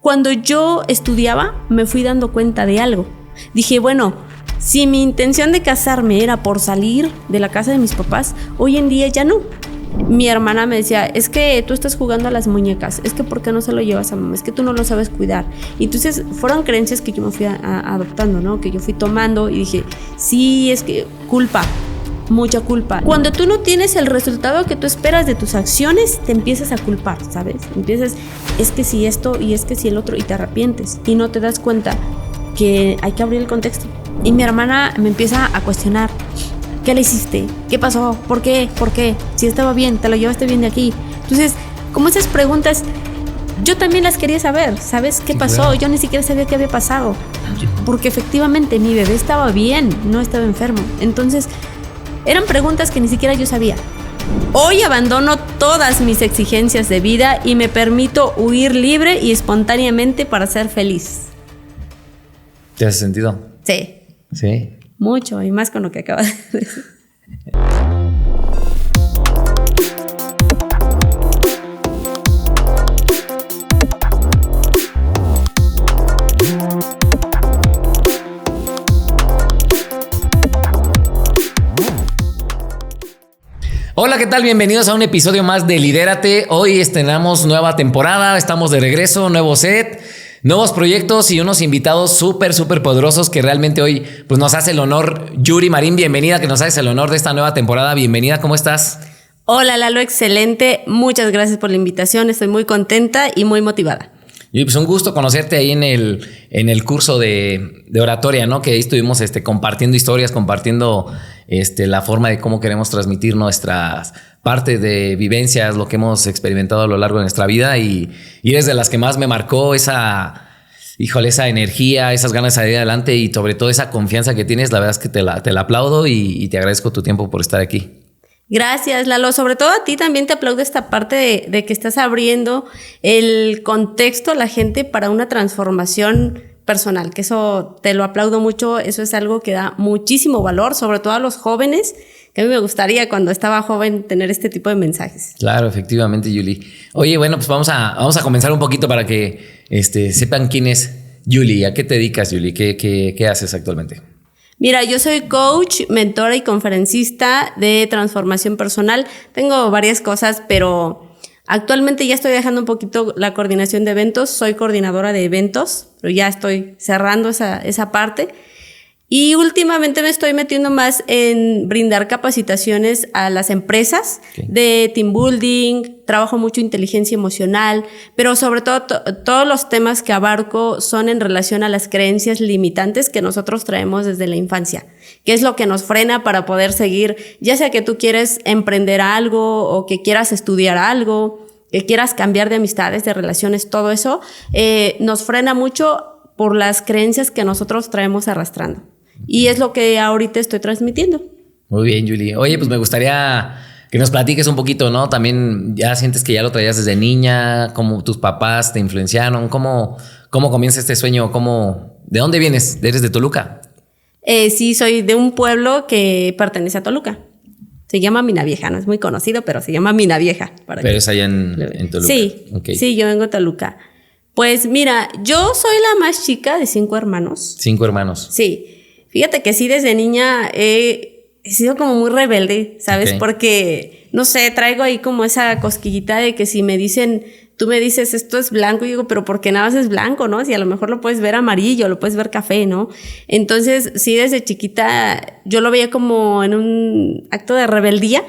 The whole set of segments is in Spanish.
cuando yo estudiaba me fui dando cuenta de algo. Dije, bueno, si mi intención de casarme era por salir de la casa de mis papás, hoy en día ya no. Mi hermana me decía, es que tú estás jugando a las muñecas, es que ¿por qué no se lo llevas a mamá? Es que tú no lo sabes cuidar. Y entonces fueron creencias que yo me fui adoptando, ¿no? Que yo fui tomando y dije, sí, es que culpa, mucha culpa. Cuando tú no tienes el resultado que tú esperas de tus acciones, te empiezas a culpar, ¿sabes? Empiezas, es que si esto y es que si el otro, y te arrepientes y no te das cuenta que hay que abrir el contexto. Y mi hermana me empieza a cuestionar. ¿Qué le hiciste? ¿Qué pasó? ¿Por qué? ¿Por qué? Si estaba bien, te lo llevaste bien de aquí. Entonces, como esas preguntas, yo también las quería saber. ¿Sabes qué pasó? Claro. Yo ni siquiera sabía qué había pasado. Porque efectivamente mi bebé estaba bien, no estaba enfermo. Entonces, eran preguntas que ni siquiera yo sabía. Hoy abandono todas mis exigencias de vida y me permito huir libre y espontáneamente para ser feliz. ¿Te hace sentido? Sí. Sí. Mucho, y más con lo que acabas de decir. Hola, ¿qué tal? Bienvenidos a un episodio más de Lidérate. Hoy estrenamos nueva temporada, estamos de regreso, nuevo set, nuevos proyectos y unos invitados súper poderosos que realmente hoy pues, nos hace el honor. Yuri Marín, bienvenida, que nos haces el honor de esta nueva temporada. Bienvenida, ¿cómo estás? Hola, Lalo, excelente. Muchas gracias por la invitación. Estoy muy contenta y muy motivada. Y pues un gusto conocerte ahí en el curso de oratoria, ¿no? Que ahí estuvimos compartiendo historias, compartiendo la forma de cómo queremos transmitir nuestras partes de vivencias, lo que hemos experimentado a lo largo de nuestra vida y es de las que más me marcó esa energía, esas ganas de salir adelante y sobre todo esa confianza que tienes. La verdad es que te la aplaudo y te agradezco tu tiempo por estar aquí. Gracias, Lalo. Sobre todo a ti también te aplaudo esta parte de que estás abriendo el contexto a la gente para una transformación personal, que eso te lo aplaudo mucho. Eso es algo que da muchísimo valor, sobre todo a los jóvenes, que a mí me gustaría cuando estaba joven tener este tipo de mensajes. Claro, efectivamente, Yuli. Oye, bueno, pues vamos a comenzar un poquito para que sepan quién es Yuli. ¿A qué te dedicas, Yuli? ¿Qué haces actualmente? Mira, yo soy coach, mentora y conferencista de transformación personal. Tengo varias cosas, pero actualmente ya estoy dejando un poquito la coordinación de eventos. Soy coordinadora de eventos, pero ya estoy cerrando esa parte. Y últimamente me estoy metiendo más en brindar capacitaciones a las empresas de team building, trabajo mucho inteligencia emocional, pero sobre todo todos los temas que abarco son en relación a las creencias limitantes que nosotros traemos desde la infancia, que es lo que nos frena para poder seguir, ya sea que tú quieres emprender algo o que quieras estudiar algo, que quieras cambiar de amistades, de relaciones, todo eso nos frena mucho por las creencias que nosotros traemos arrastrando. Y es lo que ahorita estoy transmitiendo. Muy bien, Yuli. Oye, pues me gustaría que nos platiques un poquito, ¿no? También ya sientes que ya lo traías desde niña, cómo tus papás te influenciaron, cómo comienza este sueño, ¿de dónde vienes? ¿Eres de Toluca? Sí, soy de un pueblo que pertenece a Toluca. Se llama Minavieja, no es muy conocido, pero se llama Minavieja. Pero es allá en Toluca. Sí, okay. Sí, yo vengo de Toluca. Pues mira, yo soy la más chica de 5 hermanos. 5 hermanos. Sí. Fíjate que sí, desde niña he sido como muy rebelde, ¿sabes? Okay. Porque, no sé, traigo ahí como esa cosquillita de que si me dicen, tú me dices esto es blanco, y digo, pero ¿por qué nada más es blanco, no? Si a lo mejor lo puedes ver amarillo, lo puedes ver café, ¿no? Entonces, sí, desde chiquita yo lo veía como en un acto de rebeldía,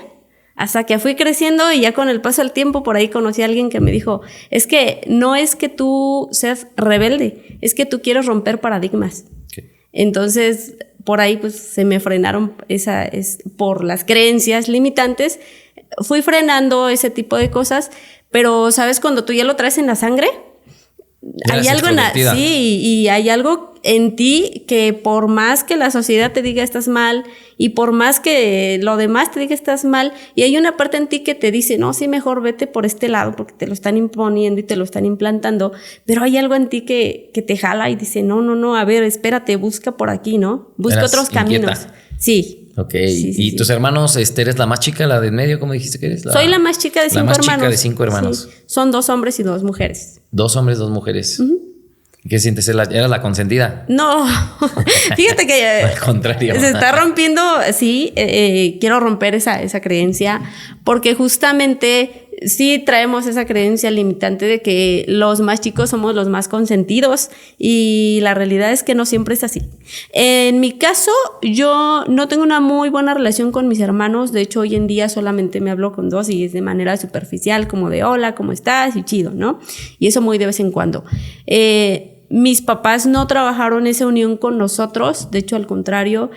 hasta que fui creciendo y ya con el paso del tiempo por ahí conocí a alguien que me dijo, es que no es que tú seas rebelde, es que tú quieres romper paradigmas. Okay. Entonces, por ahí pues se me frenaron por las creencias limitantes, fui frenando ese tipo de cosas, pero ¿sabes? Cuando tú ya lo traes en la sangre, hay algo y hay algo en ti que por más que la sociedad te diga estás mal y por más que lo demás te diga estás mal, y hay una parte en ti que te dice, no, sí, mejor vete por este lado porque te lo están imponiendo y te lo están implantando, pero hay algo en ti que te jala y dice, no, a ver, espérate, busca por aquí, ¿no? Busca otros caminos. Inquieta. Sí. Ok, ¿y tus hermanos, eres la más chica, la de en medio? ¿Cómo dijiste que eres? Soy la más chica de 5 hermanos. La más chica de 5 hermanos. Sí. Son 2 hombres y 2 mujeres. 2 hombres, 2 mujeres. Uh-huh. ¿Qué sientes? ¿Eras la consentida? No, fíjate que al contrario. Se está rompiendo, sí, quiero romper esa creencia, porque justamente sí traemos esa creencia limitante de que los más chicos somos los más consentidos y la realidad es que no siempre es así. En mi caso, yo no tengo una muy buena relación con mis hermanos, de hecho hoy en día solamente me hablo con 2 y es de manera superficial, como de hola, ¿cómo estás? Y chido, ¿no? Y eso muy de vez en cuando. Mis papás no trabajaron esa unión con nosotros, de hecho al contrario,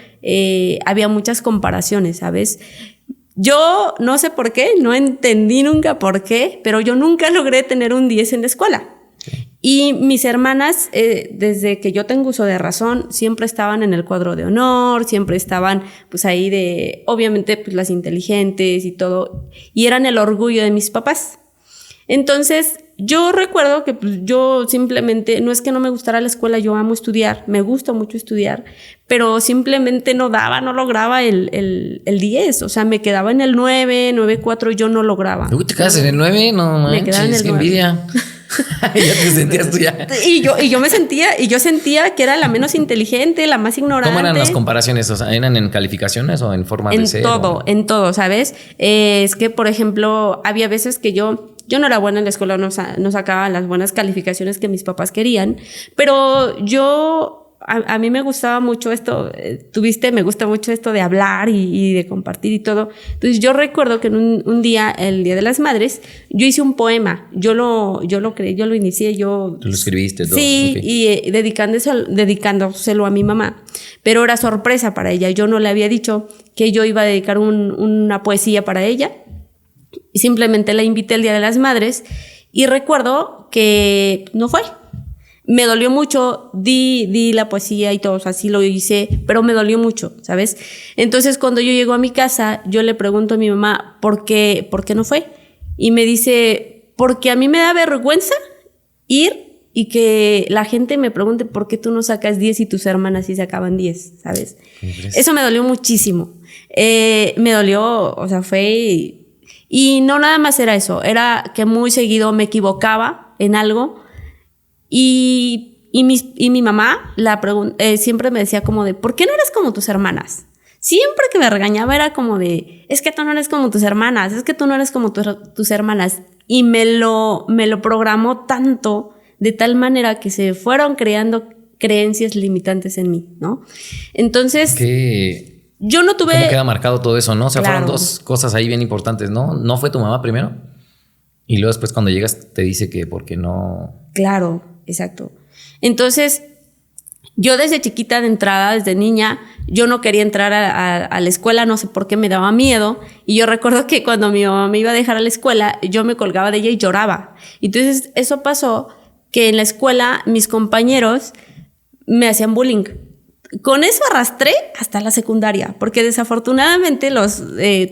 había muchas comparaciones, ¿sabes? Yo no sé por qué, no entendí nunca por qué, pero yo nunca logré tener un 10 en la escuela. Y mis hermanas, desde que yo tengo uso de razón, siempre estaban en el cuadro de honor, siempre estaban pues ahí de, obviamente pues las inteligentes y todo, y eran el orgullo de mis papás. Entonces, yo recuerdo que pues, yo simplemente, no es que no me gustara la escuela, yo amo estudiar, me gusta mucho estudiar, pero simplemente no lograba el 10, o sea, me quedaba en el 9, 9.4, yo no lograba. Uy, ¿te quedas en el 9? No manches, me quedaba en el 9. Envidia. Ya te sentías tú ya. Y yo sentía que era la menos inteligente, la más ignorante. ¿Cómo eran las comparaciones? O sea, ¿eran en calificaciones o en forma de ser? En todo, ¿sabes? Es que, por ejemplo, había veces que yo no era buena en la escuela, no sacaba las buenas calificaciones que mis papás querían, pero a mí me gustaba mucho esto, me gusta mucho esto de hablar y de compartir y todo. Entonces yo recuerdo que en un día, el Día de las Madres, yo hice un poema, yo lo creé, yo lo inicié, Tú lo escribiste todo. Sí, okay. Y dedicándoselo a mi mamá, pero era sorpresa para ella, yo no le había dicho que yo iba a dedicar una poesía para ella. Y simplemente la invité el Día de las Madres y recuerdo que no fue. Me dolió mucho, di la poesía y todo, o sea, así lo hice, pero me dolió mucho, ¿sabes? Entonces, cuando yo llego a mi casa, yo le pregunto a mi mamá, ¿por qué no fue? Y me dice, porque a mí me da vergüenza ir y que la gente me pregunte por qué tú no sacas 10 y tus hermanas sí sacaban 10, ¿sabes? Eso me dolió muchísimo. Me dolió, o sea, fue... Y no nada más era eso, era que muy seguido me equivocaba en algo y mi mamá siempre me decía como de, ¿por qué no eres como tus hermanas? Siempre que me regañaba era como de, es que tú no eres como tus hermanas, es que tú no eres como tus hermanas. Y me lo programó tanto, de tal manera que se fueron creando creencias limitantes en mí, ¿no? Entonces... Yo no tuve... ¿Cómo queda marcado todo eso, no? O sea, claro. Fueron 2 cosas ahí bien importantes, ¿no? ¿No fue tu mamá primero? Y luego después cuando llegas te dice que porque no... Claro, exacto. Entonces, yo desde chiquita de entrada, desde niña, yo no quería entrar a la escuela, no sé por qué me daba miedo. Y yo recuerdo que cuando mi mamá me iba a dejar a la escuela, yo me colgaba de ella y lloraba. Entonces, eso pasó que en la escuela mis compañeros me hacían bullying. Con eso arrastré hasta la secundaria, porque desafortunadamente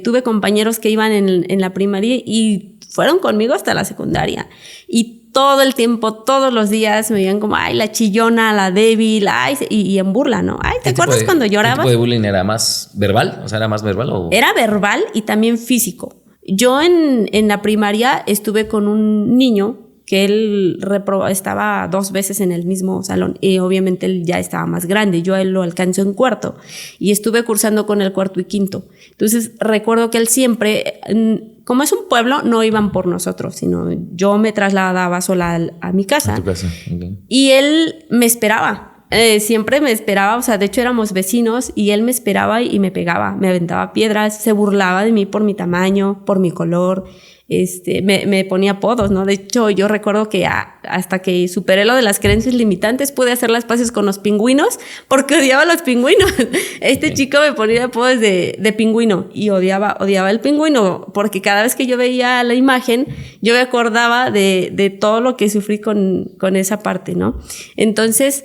tuve compañeros que iban en la primaria y fueron conmigo hasta la secundaria. Y todo el tiempo, todos los días me veían como, ay, la chillona, la débil, ay, y en burla, ¿no? Ay, ¿te acuerdas cuando llorabas? ¿Qué tipo de bullying era? ¿Más verbal? O sea, ¿era más verbal o...? Era verbal y también físico. Yo en la primaria estuve con un niño que él estaba 2 veces en el mismo salón y obviamente él ya estaba más grande, yo a él lo alcanzo en 4º y estuve cursando con el 4º y 5º. Entonces recuerdo que él siempre, como es un pueblo, no iban por nosotros, sino yo me trasladaba sola a mi casa. A tu casa, okay. Y él me esperaba. Siempre me esperaba, o sea, de hecho éramos vecinos y él me esperaba y me pegaba, me aventaba piedras, se burlaba de mí por mi tamaño, por mi color. Me ponía apodos, ¿no? De hecho, yo recuerdo que hasta que superé lo de las creencias limitantes, pude hacer las paces con los pingüinos porque odiaba a los pingüinos. Chico me ponía apodos de pingüino y odiaba el pingüino porque cada vez que yo veía la imagen, yo me acordaba de todo lo que sufrí con esa parte, ¿no? Entonces,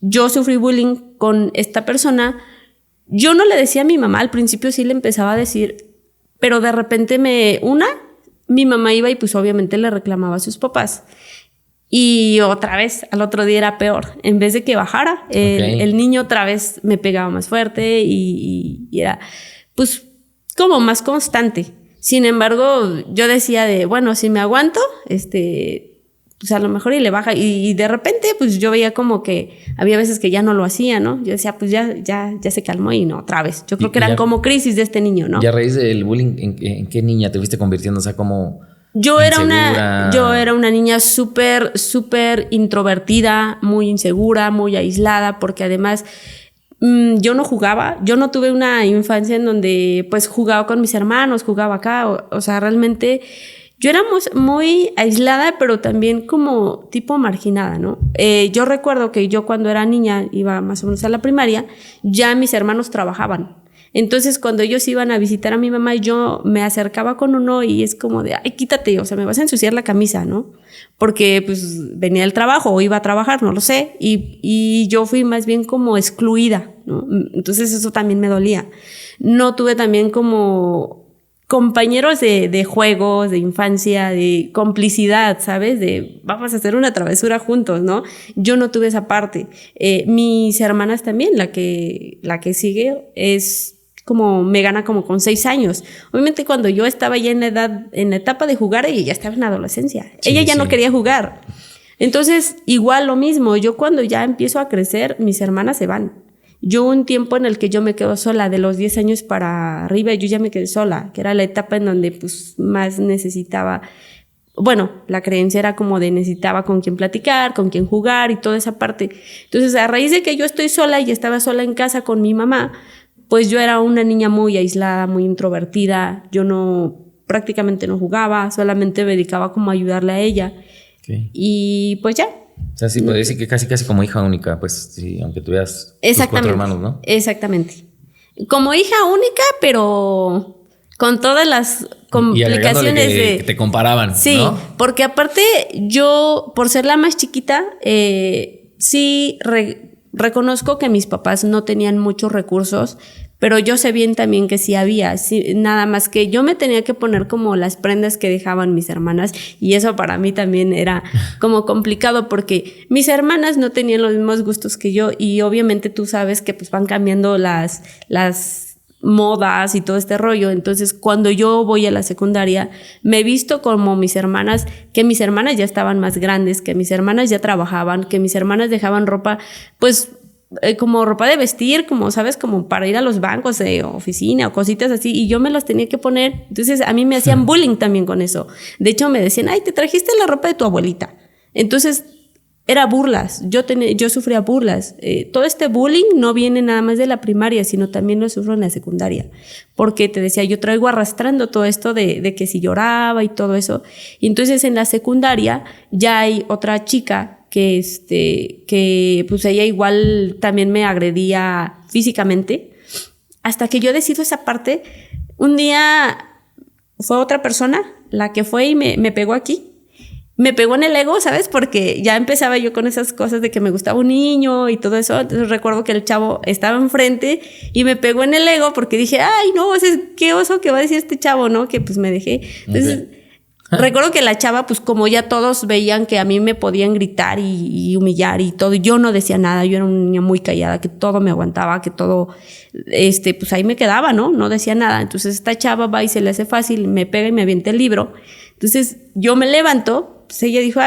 yo sufrí bullying con esta persona. Yo no le decía a mi mamá, al principio sí le empezaba a decir, pero de repente mi mamá iba y pues obviamente le reclamaba a sus papás. Y otra vez, al otro día era peor. En vez de que bajara, el niño otra vez me pegaba más fuerte y era pues como más constante. Sin embargo, yo decía bueno, si me aguanto, pues a lo mejor y le baja. Y de repente, pues yo veía como que había veces que ya no lo hacía, ¿no? Yo decía, pues ya se calmó y no, otra vez. Yo creo que eran como crisis de este niño, ¿no? Y a raíz del bullying, ¿en qué niña te fuiste convirtiendo? O sea, como... Yo era una niña súper introvertida, muy insegura, muy aislada, porque además yo no jugaba. Yo no tuve una infancia en donde pues jugaba con mis hermanos, jugaba acá. O sea, realmente yo era muy aislada, pero también como tipo marginada, ¿no? Yo recuerdo que yo cuando era niña, iba más o menos a la primaria, ya mis hermanos trabajaban. Entonces, cuando ellos iban a visitar a mi mamá, yo me acercaba con uno y es como de, ay, quítate, o sea, me vas a ensuciar la camisa, ¿no? Porque, pues, venía del trabajo o iba a trabajar, no lo sé, y yo fui más bien como excluida, ¿no? Entonces, eso también me dolía. No tuve también como compañeros de juegos, de infancia, de complicidad, ¿sabes? De vamos a hacer una travesura juntos, ¿no? Yo no tuve esa parte. Mis hermanas también, la que sigue es como me gana como con 6 años. Obviamente cuando yo estaba ya en la etapa de jugar, ella ya estaba en adolescencia. Sí, ella ya no quería jugar. Entonces, igual lo mismo, yo cuando ya empiezo a crecer, mis hermanas se van. Yo un tiempo en el que yo me quedo sola, de los 10 años para arriba, yo ya me quedé sola, que era la etapa en donde pues más necesitaba, bueno, la creencia era como de necesitaba con quién platicar, con quién jugar y toda esa parte. Entonces, a raíz de que yo estoy sola y estaba sola en casa con mi mamá, pues yo era una niña muy aislada, muy introvertida, yo prácticamente no jugaba, solamente me dedicaba como a ayudarle a ella. Okay. Y pues ya. O sea, sí, puede decir que casi como hija única, pues sí, aunque tuvieras tus 4 hermanos, ¿no? Exactamente. Como hija única, pero con todas las complicaciones que te comparaban, sí, ¿no? Porque aparte yo, por ser la más chiquita, sí reconozco que mis papás no tenían muchos recursos, pero yo sé bien también que sí había, sí, nada más que yo me tenía que poner como las prendas que dejaban mis hermanas y eso para mí también era como complicado porque mis hermanas no tenían los mismos gustos que yo y obviamente tú sabes que pues van cambiando las modas y todo este rollo. Entonces cuando yo voy a la secundaria me he visto como mis hermanas, que mis hermanas ya estaban más grandes, que mis hermanas ya trabajaban, que mis hermanas dejaban ropa pues como ropa de vestir, como sabes, como para ir a los bancos de oficina o cositas así, y yo me las tenía que poner. Entonces a mí me hacían bullying también con eso. De hecho me decían, ay, te trajiste la ropa de tu abuelita. Entonces era burlas, yo sufría burlas. Todo este bullying no viene nada más de la primaria, sino también lo sufro en la secundaria, porque te decía, yo traigo arrastrando todo esto de que si lloraba y todo eso. Y entonces en la secundaria ya hay otra chica que pues ella igual también me agredía físicamente, hasta que yo decido esa parte. Un día fue otra persona la que fue y me pegó aquí. Me pegó en el ego, ¿sabes? Porque ya empezaba yo con esas cosas de que me gustaba un niño y todo eso. Entonces recuerdo que el chavo estaba enfrente y me pegó en el ego porque dije, ay, no, qué oso que va a decir este chavo, ¿no? Que pues me dejé. Entonces, recuerdo que la chava, pues como ya todos veían que a mí me podían gritar y humillar y todo, yo no decía nada, yo era una niña muy callada, que todo me aguantaba, que todo, pues ahí me quedaba, ¿no? No decía nada. Entonces esta chava va y se le hace fácil, me pega y me avienta el libro. Entonces yo me levanto, pues ella dijo,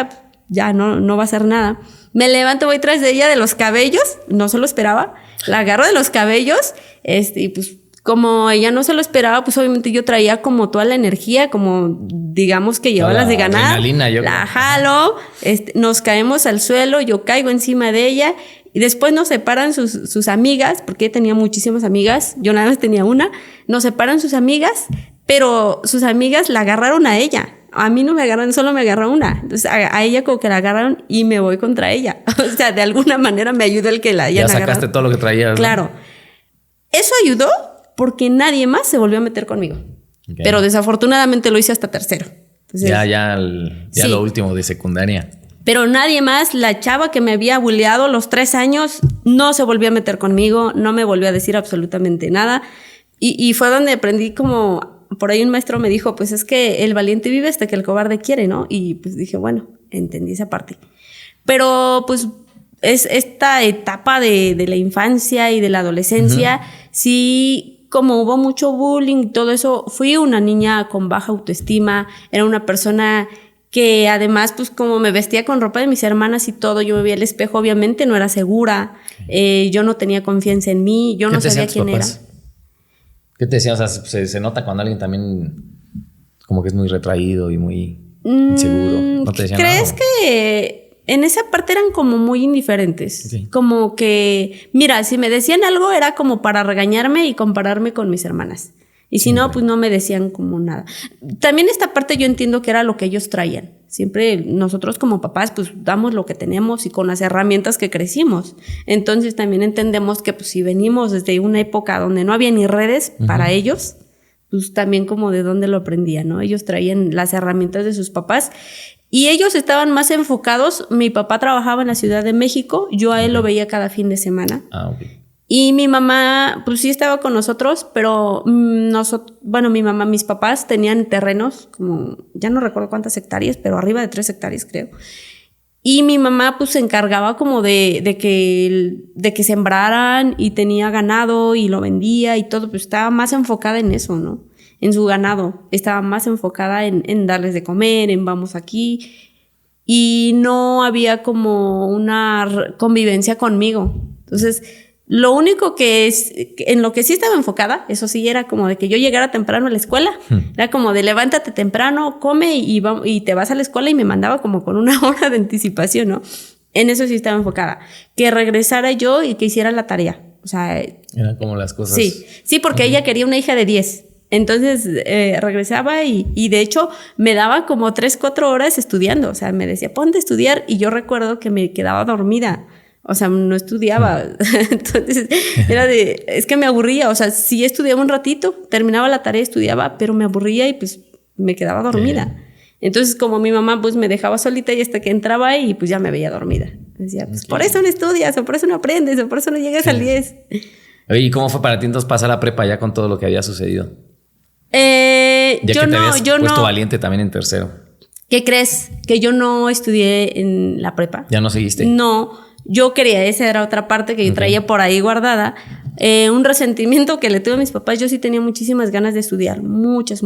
ya no va a hacer nada. Me levanto, voy tras de ella de los cabellos, no se lo esperaba, la agarro de los cabellos, y pues como ella no se lo esperaba, pues obviamente yo traía como toda la energía, como digamos que llevaba las de ganar. La jalo, nos caemos al suelo, yo caigo encima de ella y después nos separan sus amigas, porque ella tenía muchísimas amigas, yo nada más tenía una, nos separan sus amigas, pero sus amigas la agarraron a ella. A mí no me agarran, solo me agarró una. Entonces a ella como que la agarraron y me voy contra ella. O sea, de alguna manera me ayudó el que la hayan agarrado. Ya sacaste todo lo que traías. Claro. ¿No? Eso ayudó porque nadie más se volvió a meter conmigo. Okay. Pero desafortunadamente lo hice hasta tercero. Entonces, ya sí. Lo último de secundaria. Pero nadie más, la chava que me había bulleado los 3 años, no se volvió a meter conmigo, no me volvió a decir absolutamente nada. Y fue donde aprendí como... Por ahí un maestro me dijo, pues es que el valiente vive hasta que el cobarde quiere, ¿no? Y pues dije, bueno, entendí esa parte. Pero pues es esta etapa de la infancia y de la adolescencia, sí, como hubo mucho bullying y todo eso, fui una niña con baja autoestima, era una persona que además, pues como me vestía con ropa de mis hermanas y todo, yo me veía al espejo, obviamente no era segura, yo no tenía confianza en mí, yo no sabía quién era. ¿Qué te decían? O sea, se nota cuando alguien también como que es muy retraído y muy inseguro. ¿No te decían ¿Crees nada? que en esa parte eran como muy indiferentes? Sí. Como que, mira, si me decían algo era como para regañarme y compararme con mis hermanas. Y si no, pues no me decían como nada. También esta parte yo entiendo que era lo que ellos traían. Siempre nosotros como papás pues damos lo que tenemos y con las herramientas que crecimos. Entonces también entendemos que pues si venimos desde una época donde no había ni redes para ellos, pues también como de dónde lo aprendían, ¿no? Ellos traían las herramientas de sus papás y ellos estaban más enfocados. Mi papá trabajaba en la Ciudad de México, yo a él lo veía cada fin de semana. Y mi mamá, pues sí estaba con nosotros, pero mi mamá, mis papás tenían terrenos, como, ya no recuerdo cuántas hectáreas, pero arriba de 3 hectáreas, creo. Y mi mamá, pues se encargaba como de que sembraran y tenía ganado y lo vendía y todo, pues estaba más enfocada en eso, ¿no? En su ganado. Estaba más enfocada en darles de comer, en vamos aquí. Y no había como una convivencia conmigo. Entonces, lo único en lo que sí estaba enfocada, eso sí, era como de que yo llegara temprano a la escuela. Era como de levántate temprano, come y te vas a la escuela, y me mandaba como con 1 hora de anticipación, ¿no? En eso sí estaba enfocada. Que regresara yo y que hiciera la tarea. O sea, eran como las cosas. Sí, porque ella quería una hija de 10. Entonces regresaba y de hecho me daba como 3-4 horas estudiando. O sea, me decía, ponte a estudiar, y yo recuerdo que me quedaba dormida. O sea, no estudiaba. Entonces, es que me aburría. O sea, sí estudiaba un ratito, terminaba la tarea, estudiaba, pero me aburría y pues me quedaba dormida. Entonces, como mi mamá pues me dejaba solita, y hasta que entraba ahí, pues ya me veía dormida. Decía, pues por eso no estudias, o por eso no aprendes, o por eso no llegas al 10. Oye, ¿y cómo fue para ti entonces pasar a prepa ya con todo lo que había sucedido? Yo te habías puesto valiente también en tercero. ¿Qué crees? Que yo no estudié en la prepa. ¿Ya no seguiste? No. Yo quería, esa era otra parte que yo traía por ahí guardada, un resentimiento que le tuve a mis papás. Yo sí tenía muchísimas ganas de estudiar, muchas,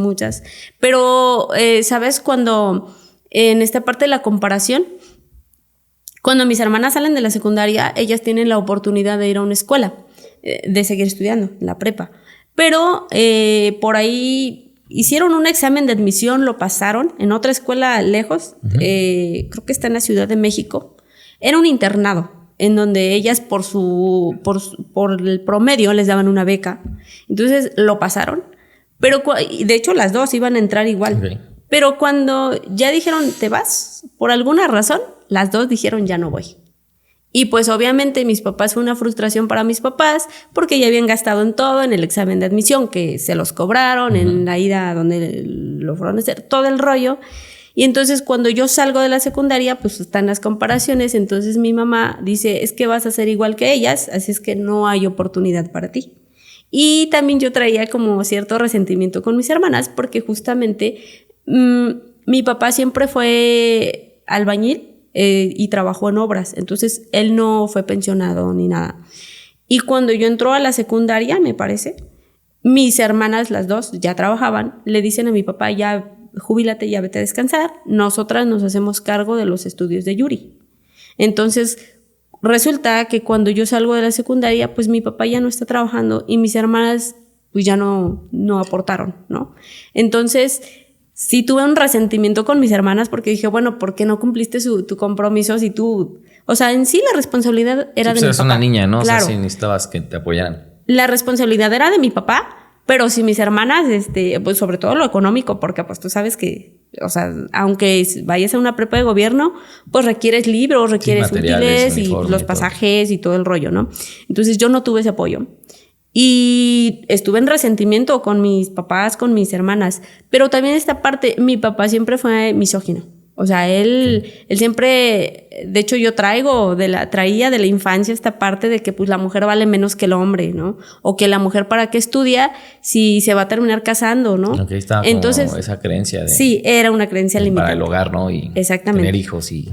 pero ¿sabes? Cuando en esta parte de la comparación, cuando mis hermanas salen de la secundaria, ellas tienen la oportunidad de ir a una escuela, de seguir estudiando, en la prepa, pero por ahí hicieron un examen de admisión, lo pasaron en otra escuela lejos, creo que está en la Ciudad de México. Era un internado en donde ellas por el promedio les daban una beca. Entonces lo pasaron, pero de hecho las dos iban a entrar igual. Pero cuando ya dijeron te vas, por alguna razón, las dos dijeron ya no voy. Y pues obviamente mis papás, fue una frustración para mis papás, porque ya habían gastado en todo, en el examen de admisión que se los cobraron, en la ida donde lo fueron a hacer, todo el rollo. Y entonces cuando yo salgo de la secundaria, pues están las comparaciones. Entonces mi mamá dice, es que vas a ser igual que ellas, así es que no hay oportunidad para ti. Y también yo traía como cierto resentimiento con mis hermanas, porque justamente mi papá siempre fue albañil y trabajó en obras. Entonces él no fue pensionado ni nada. Y cuando yo entró a la secundaria, me parece, mis hermanas, las dos, ya trabajaban, le dicen a mi papá, ya jubílate, ya vete a descansar, nosotras nos hacemos cargo de los estudios de Yuri. Entonces resulta que cuando yo salgo de la secundaria, pues mi papá ya no está trabajando y mis hermanas pues ya no aportaron, ¿no? Entonces sí tuve un resentimiento con mis hermanas, porque dije, bueno, ¿por qué no cumpliste tu compromiso si tú...? O sea, en sí la responsabilidad era de mi papá. Eres una niña, ¿no? Claro. O sea, sí necesitabas que te apoyaran. La responsabilidad era de mi papá. Pero si mis hermanas, pues sobre todo lo económico, porque pues tú sabes que, o sea, aunque vayas a una prepa de gobierno, pues requieres libros, requieres útiles y los pasajes y todo el rollo, ¿no? Entonces yo no tuve ese apoyo. Y estuve en resentimiento con mis papás, con mis hermanas. Pero también esta parte, mi papá siempre fue misógino. O sea, él siempre, de hecho yo traía de la infancia esta parte de que pues la mujer vale menos que el hombre, ¿no? O que la mujer para qué estudia si se va a terminar casando, ¿no? Ok, estaba entonces, como esa creencia de... Sí, era una creencia limitante. Para el hogar, ¿no? Y exactamente. Tener hijos y...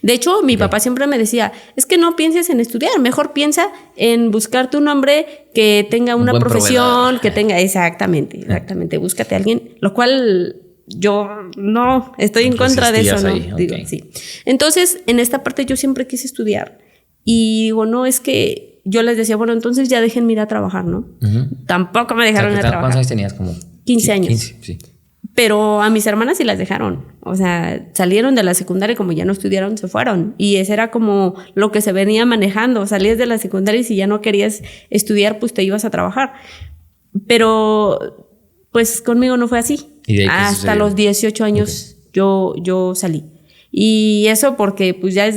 De hecho, mi papá siempre me decía, es que no pienses en estudiar, mejor piensa en buscarte un hombre que tenga una profesión, proveedor. Que tenga... Exactamente, búscate a alguien, lo cual... yo no, estoy en contra de eso, ¿no? Ahí, digo, sí. Entonces, en esta parte yo siempre quise estudiar y digo, no, es que yo les decía, bueno, entonces ya déjenme ir a trabajar, ¿no? Tampoco me dejaron ir a trabajar. ¿Cuántos años tenías? Como 15 años. 15, sí. Pero a mis hermanas sí las dejaron. O sea, salieron de la secundaria y como ya no estudiaron, se fueron. Y ese era como lo que se venía manejando. Salías de la secundaria y si ya no querías estudiar, pues te ibas a trabajar. Pero pues conmigo no fue así. ¿Y de ahí hasta los 18 años yo salí. Y eso porque pues ya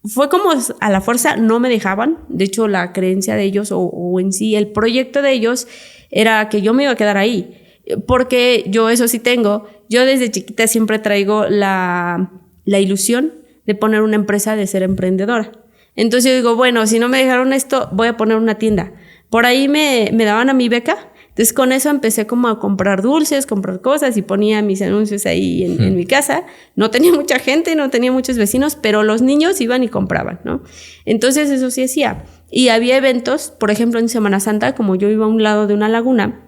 fue como a la fuerza, no me dejaban. De hecho, la creencia de ellos o en sí el proyecto de ellos era que yo me iba a quedar ahí. Porque yo eso sí tengo. Yo desde chiquita siempre traigo la ilusión de poner una empresa, de ser emprendedora. Entonces yo digo, bueno, si no me dejaron esto, voy a poner una tienda. Por ahí me daban a mi beca. Entonces con eso empecé como a comprar dulces, comprar cosas y ponía mis anuncios ahí en mi casa. No tenía mucha gente, no tenía muchos vecinos, pero los niños iban y compraban, ¿no? Entonces eso sí hacía. Y había eventos, por ejemplo en Semana Santa, como yo iba a un lado de una laguna,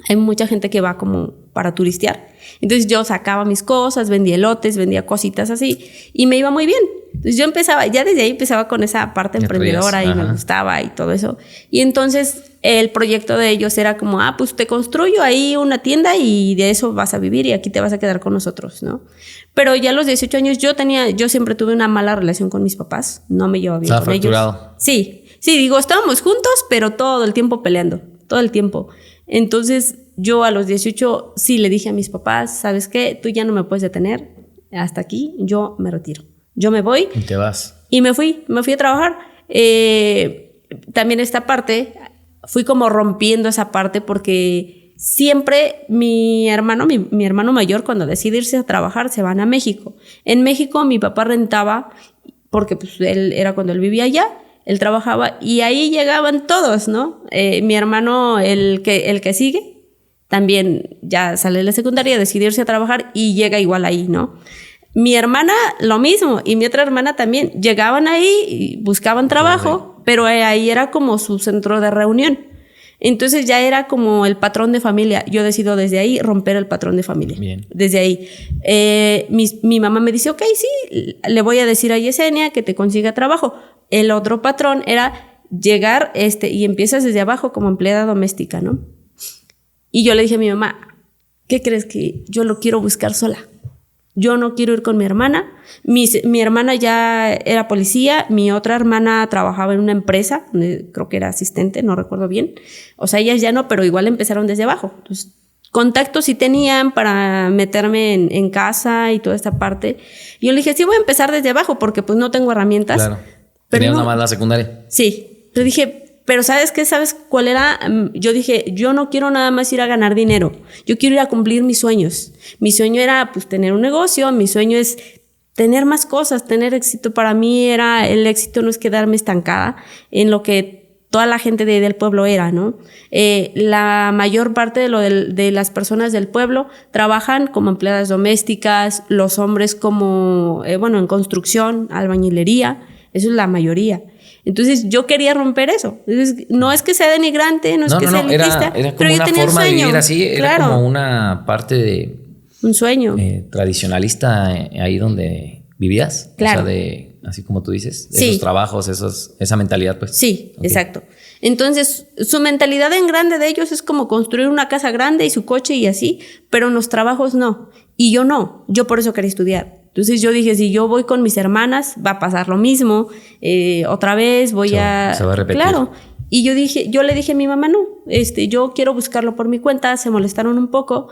hay mucha gente que va como para turistear. Entonces yo sacaba mis cosas, vendía elotes, vendía cositas así y me iba muy bien. Entonces yo empezaba, ya desde ahí empezaba con esa parte emprendedora y me gustaba y todo eso. Y entonces el proyecto de ellos era como, pues te construyo ahí una tienda y de eso vas a vivir y aquí te vas a quedar con nosotros, ¿no? Pero ya a los 18 años yo siempre tuve una mala relación con mis papás. No me llevaba bien con fracturado. ellos. Sí, digo, estábamos juntos, pero todo el tiempo peleando, todo el tiempo. Entonces yo a los 18 sí le dije a mis papás, ¿sabes qué? Tú ya no me puedes detener, hasta aquí, yo me retiro. Yo me voy. Y te vas. Y me fui a trabajar. También esta parte, fui como rompiendo esa parte porque siempre mi hermano mayor cuando decide irse a trabajar se van a México. En México mi papá rentaba, porque pues él era cuando él vivía allá. Él trabajaba y ahí llegaban todos, ¿no? Mi hermano, el que sigue, también ya sale de la secundaria, decide irse a trabajar y llega igual ahí, ¿no? Mi hermana, lo mismo, y mi otra hermana también. Llegaban ahí y buscaban trabajo, pero ahí era como su centro de reunión. Entonces ya era como el patrón de familia. Yo decido desde ahí romper el patrón de familia. Bien. Desde ahí. Mi mamá me dice, ok, sí, le voy a decir a Yesenia que te consiga trabajo. El otro patrón era llegar y empiezas desde abajo como empleada doméstica, ¿no? Y yo le dije a mi mamá, ¿qué crees? Que yo lo quiero buscar sola. Yo no quiero ir con mi hermana. Mi hermana ya era policía, mi otra hermana trabajaba en una empresa, creo que era asistente, no recuerdo bien. O sea, ellas ya no, pero igual empezaron desde abajo. Entonces, contactos sí tenían para meterme en casa y toda esta parte. Y yo le dije, sí, voy a empezar desde abajo porque pues no tengo herramientas. Claro. ¿Tenías nada más la secundaria? Sí. Pero dije, pero ¿sabes qué? ¿Sabes cuál era? Yo dije, yo no quiero nada más ir a ganar dinero. Yo quiero ir a cumplir mis sueños. Mi sueño era pues tener un negocio. Mi sueño es tener más cosas, tener éxito. Para mí el éxito no es quedarme estancada en lo que toda la gente del pueblo era, ¿no? La mayor parte de las personas del pueblo trabajan como empleadas domésticas, los hombres como, en construcción, albañilería. Eso es la mayoría. Entonces yo quería romper eso. Entonces, no es que sea denigrante, no es que sea elitista, era como pero yo una tenía forma un sueño. De vivir así, era claro. Como una parte de un sueño tradicionalista ahí donde vivías. Claro. O sea, así como tú dices, sí. Esos trabajos, esa mentalidad, pues. Sí, okay. Exacto. Entonces, su mentalidad en grande de ellos es como construir una casa grande y su coche y así, pero en los trabajos no. Y yo no. Yo por eso quería estudiar. Entonces yo dije, si yo voy con mis hermanas, va a pasar lo mismo. Otra vez se va a repetir. Claro. Y yo le dije a mi mamá, no, yo quiero buscarlo por mi cuenta. Se molestaron un poco.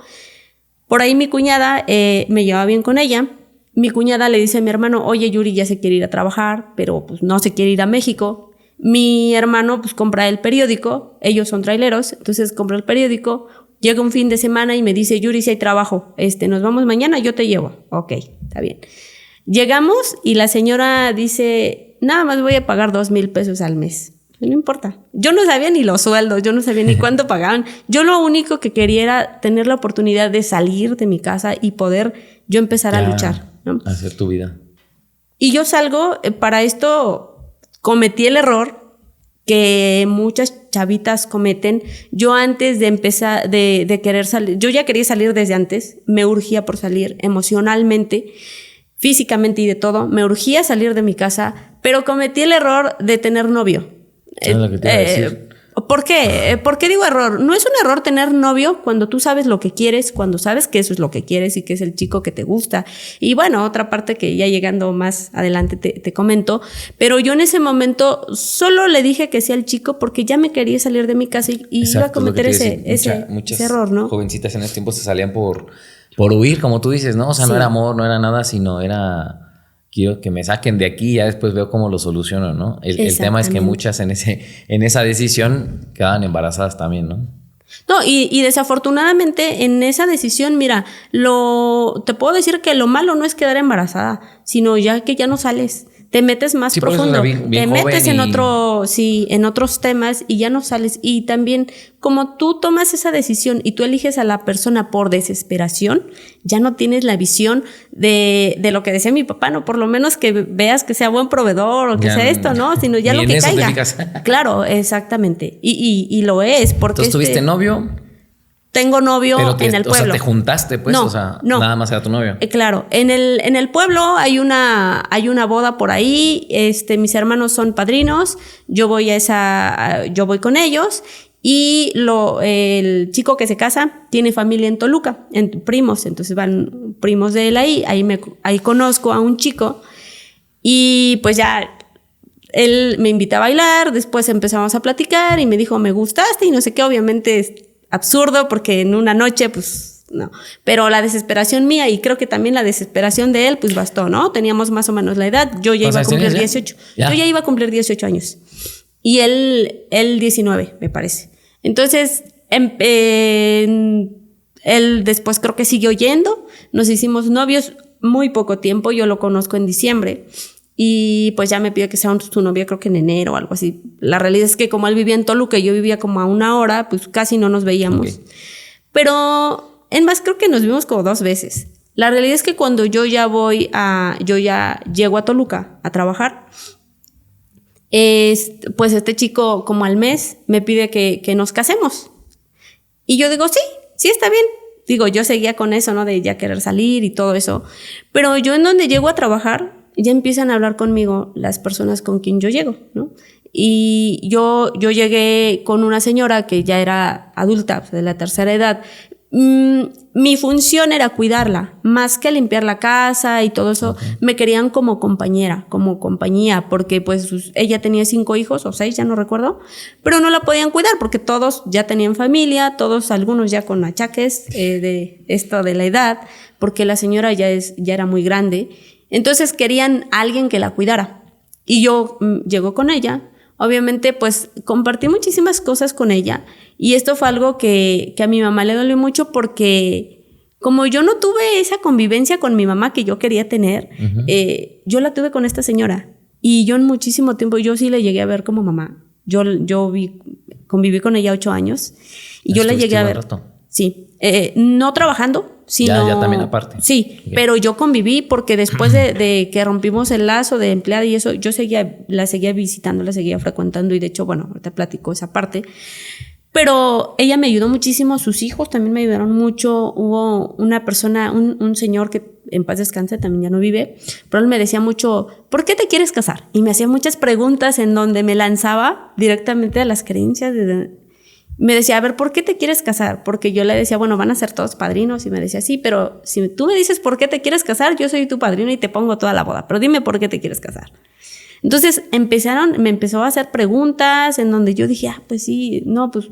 Por ahí mi cuñada, me llevaba bien con ella. Mi cuñada le dice a mi hermano, oye, Yuri ya se quiere ir a trabajar, pero pues no se quiere ir a México. Mi hermano pues compra el periódico. Ellos son traileros, entonces compra el periódico. Llega un fin de semana y me dice, Yuri, si hay trabajo, nos vamos mañana, yo te llevo. Ok, está bien. Llegamos y la señora dice, nada más voy a pagar 2,000 pesos al mes. No importa. Yo no sabía ni los sueldos, yo no sabía ni cuánto pagaban. Yo lo único que quería era tener la oportunidad de salir de mi casa y poder yo empezar a luchar, ¿no? Hacer tu vida. Y yo salgo, para esto cometí el error que muchas chavitas cometen. Yo antes de empezar, de querer salir, yo ya quería salir desde antes, me urgía por salir emocionalmente, físicamente y de todo, me urgía salir de mi casa, pero cometí el error de tener novio. Es lo que te iba a decir. ¿Por qué? ¿Por qué digo error? No es un error tener novio cuando tú sabes lo que quieres, cuando sabes que eso es lo que quieres y que es el chico que te gusta. Y bueno, otra parte que ya llegando más adelante te comento, pero yo en ese momento solo le dije que sí al chico porque ya me quería salir de mi casa y iba a cometer ese error, ¿no? Jovencitas en ese tiempo se salían por huir, como tú dices, ¿no? O sea, no era amor, no era nada, sino era... Quiero que me saquen de aquí y ya después veo cómo lo soluciono, ¿no? El tema es que muchas en esa decisión quedaban embarazadas también, ¿no? No, y desafortunadamente en esa decisión, mira, te puedo decir que lo malo no es quedar embarazada, sino ya que ya no sales. Te metes más profundo, te metes en otros temas y ya no sales. Y también, como tú tomas esa decisión y tú eliges a la persona por desesperación, ya no tienes la visión de lo que decía mi papá, ¿no? Por lo menos que veas que sea buen proveedor o que sea esto, ¿no? Sino ya lo que caiga. Claro, exactamente. Y lo es. Porque ¿Entonces tuviste novio? Tengo novio en el pueblo. O sea, te juntaste, pues, no, nada más era tu novio. Claro, en el pueblo hay una boda por ahí, mis hermanos son padrinos, yo voy con ellos y el chico que se casa tiene familia en Toluca, primos, entonces van primos de él ahí conozco a un chico y pues ya él me invita a bailar, después empezamos a platicar y me dijo, me gustaste y no sé qué, obviamente es absurdo porque en una noche, pues, no. Pero la desesperación mía y creo que también la desesperación de él, pues bastó, ¿no? Teníamos más o menos la edad. Yo ya iba a cumplir 18. Yo ya iba a cumplir 18 años. Y él 19, me parece. Entonces, él después creo que siguió yendo. Nos hicimos novios muy poco tiempo. Yo lo conozco en diciembre. Y pues ya me pidió que sea su novia, creo que en enero o algo así. La realidad es que como él vivía en Toluca y yo vivía como a 1 hora, pues casi no nos veíamos. Okay. Pero en más creo que nos vimos como 2 veces. La realidad es que cuando yo ya llego a Toluca a trabajar, pues este chico como al mes me pide que nos casemos. Y yo digo, sí, está bien. Digo, yo seguía con eso, ¿no? De ya querer salir y todo eso. Pero yo en donde llego a trabajar, ya empiezan a hablar conmigo las personas con quien yo llego, ¿no? Y yo llegué con una señora que ya era adulta, o sea, de la tercera edad. Mi función era cuidarla, más que limpiar la casa y todo eso. Okay. Me querían como compañera, como compañía, porque pues ella tenía 5 hijos o 6, ya no recuerdo, pero no la podían cuidar porque todos ya tenían familia, algunos ya con achaques de esto de la edad, porque la señora ya era muy grande. Entonces querían a alguien que la cuidara. Y yo llego con ella. Obviamente, pues compartí muchísimas cosas con ella. Y esto fue algo que a mi mamá le dolió mucho porque como yo no tuve esa convivencia con mi mamá que yo quería tener, yo la tuve con esta señora. Y yo en muchísimo tiempo, yo sí la llegué a ver como mamá. Yo conviví con ella 8 años. Y yo la llegué a ver. Rato. Sí. No trabajando. Sino, ya también aparte. Sí, okay. Pero yo conviví porque después de que rompimos el lazo de empleada y eso, yo la seguía visitando, la seguía frecuentando y de hecho, bueno, ahorita platico esa parte. Pero ella me ayudó muchísimo, sus hijos también me ayudaron mucho. Hubo una persona, un señor que en paz descanse, también ya no vive, pero él me decía mucho, ¿por qué te quieres casar? Y me hacía muchas preguntas en donde me lanzaba directamente a las creencias me decía, a ver, ¿por qué te quieres casar? Porque yo le decía, bueno, van a ser todos padrinos. Y me decía, sí, pero si tú me dices por qué te quieres casar, yo soy tu padrino y te pongo toda la boda. Pero dime por qué te quieres casar. Entonces me empezó a hacer preguntas en donde yo dije, pues sí, no, pues,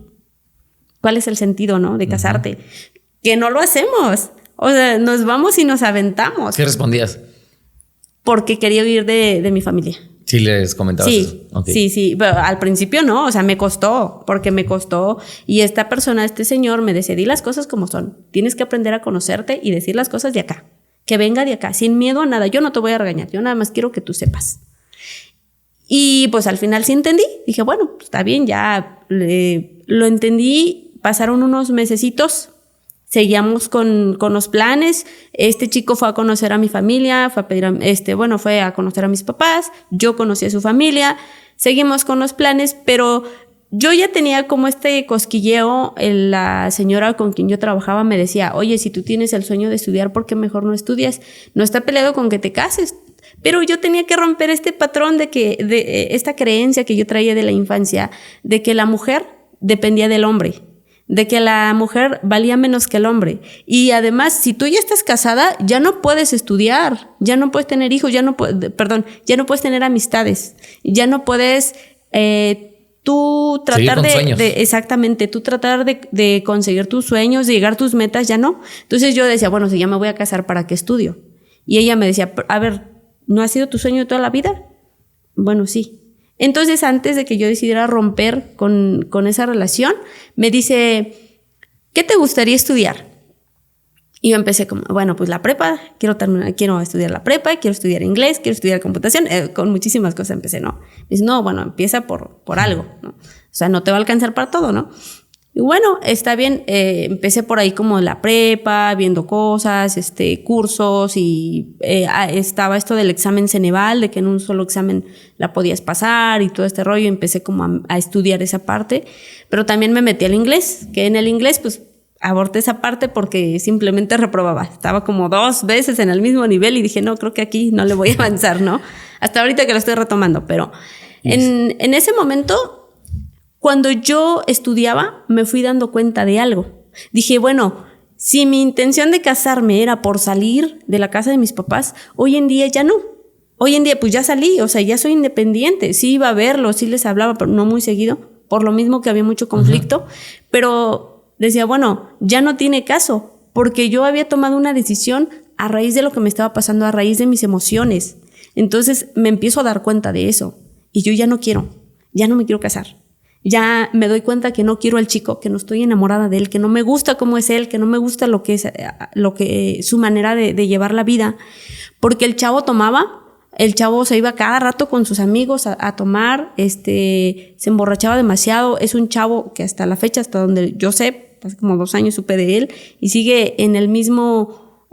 ¿cuál es el sentido, no? De casarte. Que no lo hacemos. O sea, nos vamos y nos aventamos. ¿Qué respondías? Porque quería huir de mi familia. Sí, les comentabas eso. Okay. Sí, pero al principio no, o sea, me costó, y esta persona, este señor me decía, di las cosas como son, tienes que aprender a conocerte y decir las cosas de acá, que venga de acá, sin miedo a nada, yo no te voy a regañar, yo nada más quiero que tú sepas. Y pues al final sí entendí, dije, bueno, pues, está bien, ya lo entendí, pasaron unos mesecitos, seguíamos con los planes. Este chico fue a conocer a mi familia, fue a pedir fue a conocer a mis papás, yo conocí a su familia, seguimos con los planes, pero yo ya tenía como este cosquilleo. La señora con quien yo trabajaba me decía, oye, si tú tienes el sueño de estudiar, ¿por qué mejor no estudias? No está peleado con que te cases. Pero yo tenía que romper este patrón de esta creencia que yo traía de la infancia, de que la mujer dependía del hombre, de que la mujer valía menos que el hombre. Y además, si tú ya estás casada, ya no puedes estudiar, ya no puedes tener hijos, ya no puedes tener amistades, ya no puedes tú tratar tú tratar de conseguir tus sueños, de llegar a tus metas, ya no. Entonces yo decía, bueno, si ya me voy a casar, ¿para qué estudio? Y ella me decía, a ver, ¿no ha sido tu sueño de toda la vida? Bueno, sí. Entonces, antes de que yo decidiera romper con esa relación, me dice, ¿qué te gustaría estudiar? Y yo empecé como, bueno, pues la prepa, quiero estudiar la prepa, quiero estudiar inglés, quiero estudiar computación, con muchísimas cosas empecé, ¿no? Me dice, no, bueno, empieza por algo, ¿no? O sea, no te va a alcanzar para todo, ¿no? Y bueno, está bien, empecé por ahí como la prepa, viendo cosas, cursos, y estaba esto del examen Ceneval, de que en un solo examen la podías pasar y todo este rollo. Empecé como a estudiar esa parte, pero también me metí al inglés, que en el inglés pues aborté esa parte porque simplemente reprobaba. Estaba como 2 veces en el mismo nivel y dije, no, creo que aquí no le voy a avanzar, ¿no? Hasta ahorita que lo estoy retomando, pero en ese momento, cuando yo estudiaba, me fui dando cuenta de algo. Dije, bueno, si mi intención de casarme era por salir de la casa de mis papás, hoy en día ya no. Hoy en día pues ya salí, o sea, ya soy independiente. Sí iba a verlos, sí les hablaba, pero no muy seguido, por lo mismo que había mucho conflicto. Pero decía, bueno, ya no tiene caso, porque yo había tomado una decisión a raíz de lo que me estaba pasando, a raíz de mis emociones. Entonces me empiezo a dar cuenta de eso. Y yo ya no me quiero casar. Ya me doy cuenta que no quiero al chico, que no estoy enamorada de él, que no me gusta cómo es él, que no me gusta su manera de llevar la vida. Porque el chavo se iba cada rato con sus amigos a tomar, se emborrachaba demasiado. Es un chavo que hasta la fecha, hasta donde yo sé, hace como 2 años supe de él, y sigue en el mismo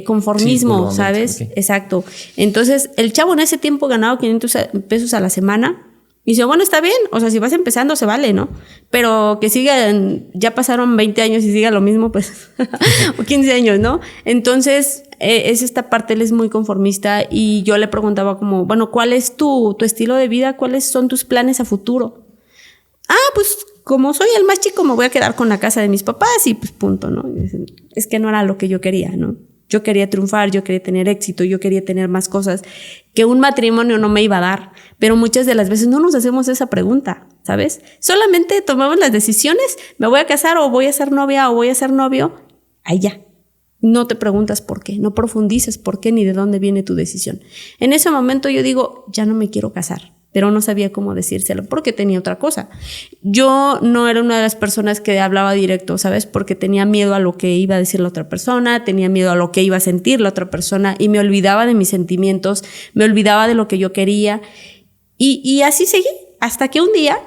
conformismo, sí, ¿sabes? Okay. Exacto. Entonces, el chavo en ese tiempo ganaba 500 pesos a la semana. Y dice, bueno, está bien, o sea, si vas empezando se vale, ¿no? Pero que sigan, ya pasaron 20 años y siga lo mismo, pues, o 15 años, ¿no? Entonces, es esta parte, él es muy conformista, y yo le preguntaba como, bueno, ¿cuál es tu estilo de vida? ¿Cuáles son tus planes a futuro? Pues, como soy el más chico, me voy a quedar con la casa de mis papás y pues punto, ¿no? Es que no era lo que yo quería, ¿no? Yo quería triunfar, yo quería tener éxito, yo quería tener más cosas que un matrimonio no me iba a dar. Pero muchas de las veces no nos hacemos esa pregunta, ¿sabes? Solamente tomamos las decisiones, me voy a casar o voy a ser novia o voy a ser novio, ahí ya. No te preguntas por qué, no profundizas por qué ni de dónde viene tu decisión. En ese momento yo digo, ya no me quiero casar, pero no sabía cómo decírselo porque tenía otra cosa. Yo no era una de las personas que hablaba directo, ¿sabes? Porque tenía miedo a lo que iba a decir la otra persona, tenía miedo a lo que iba a sentir la otra persona y me olvidaba de mis sentimientos, me olvidaba de lo que yo quería y así seguí hasta que un día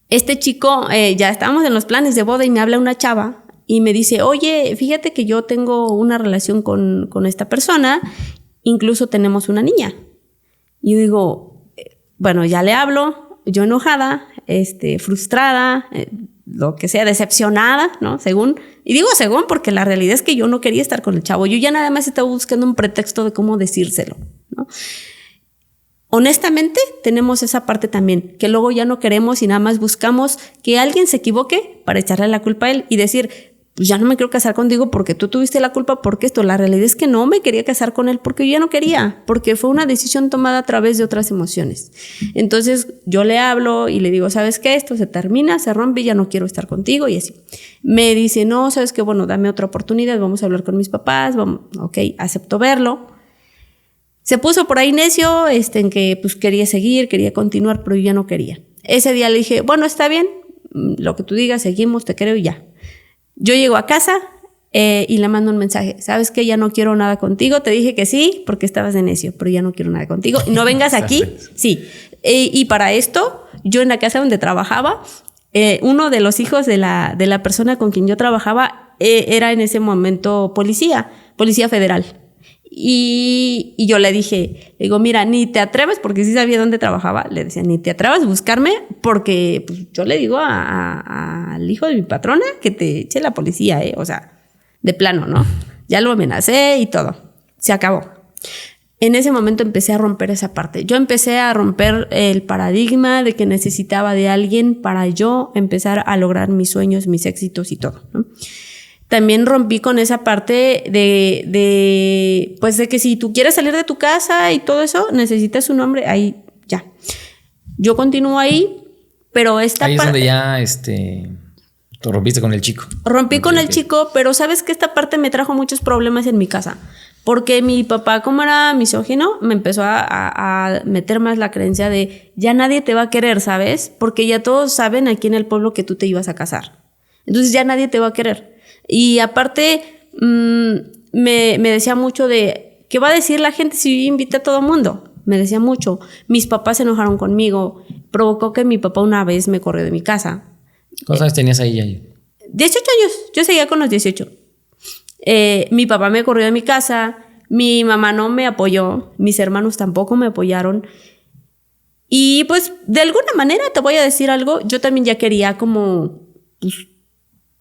este chico, ya estábamos en los planes de boda y me habla una chava y me dice, oye, fíjate que yo tengo una relación con esta persona, incluso tenemos una niña. Y yo digo, bueno, ya le hablo, yo enojada, frustrada, lo que sea, decepcionada, ¿no? Y digo según porque la realidad es que yo no quería estar con el chavo. Yo ya nada más estaba buscando un pretexto de cómo decírselo, ¿no? Honestamente, tenemos esa parte también, que luego ya no queremos y nada más buscamos que alguien se equivoque para echarle la culpa a él y decir, pues ya no me quiero casar contigo porque tú tuviste la culpa, porque esto. La realidad es que no me quería casar con él porque yo ya no quería, porque fue una decisión tomada a través de otras emociones. Entonces yo le hablo y le digo, ¿sabes qué? Esto se termina, se rompe y ya no quiero estar contigo y así. Me dice, no, ¿sabes qué? Bueno, dame otra oportunidad, vamos a hablar con mis papás, ok, acepto verlo. Se puso por ahí necio, en que pues quería seguir, quería continuar, pero yo ya no quería. Ese día le dije, bueno, está bien, lo que tú digas, seguimos, te creo y ya. Yo llego a casa y le mando un mensaje. ¿Sabes qué? Ya no quiero nada contigo. Te dije que sí porque estabas de necio, pero ya no quiero nada contigo. No vengas aquí. Sí. Y para esto, yo en la casa donde trabajaba, uno de los hijos de la persona con quien yo trabajaba era en ese momento policía federal. Y yo le digo, mira, ni te atreves, porque sí sabía dónde trabajaba, le decía, ni te atrevas a buscarme, porque pues, yo le digo al hijo de mi patrona que te eche la policía, o sea, de plano, ¿no? Ya lo amenacé y todo, se acabó. En ese momento empecé a romper esa parte. Yo empecé a romper el paradigma de que necesitaba de alguien para yo empezar a lograr mis sueños, mis éxitos y todo, ¿no? También rompí con esa parte pues de que si tú quieres salir de tu casa y todo eso, necesitas un hombre, ahí ya. Yo continúo ahí, pero esta parte... Ahí es donde ya tú rompiste con el chico. Rompí con el chico, pero sabes que esta parte me trajo muchos problemas en mi casa. Porque mi papá, como era misógino, me empezó a meter más la creencia de ya nadie te va a querer, ¿sabes? Porque ya todos saben aquí en el pueblo que tú te ibas a casar. Entonces ya nadie te va a querer. Y aparte, me decía mucho de, ¿qué va a decir la gente si yo invité a todo mundo? Me decía mucho. Mis papás se enojaron conmigo. Provocó que mi papá una vez me corrió de mi casa. ¿Cuántos años tenías ahí, Yayo? 18 años. Yo seguía con los 18. Mi papá me corrió de mi casa. Mi mamá no me apoyó. Mis hermanos tampoco me apoyaron. Y pues, de alguna manera, te voy a decir algo. Yo también ya quería como, pues,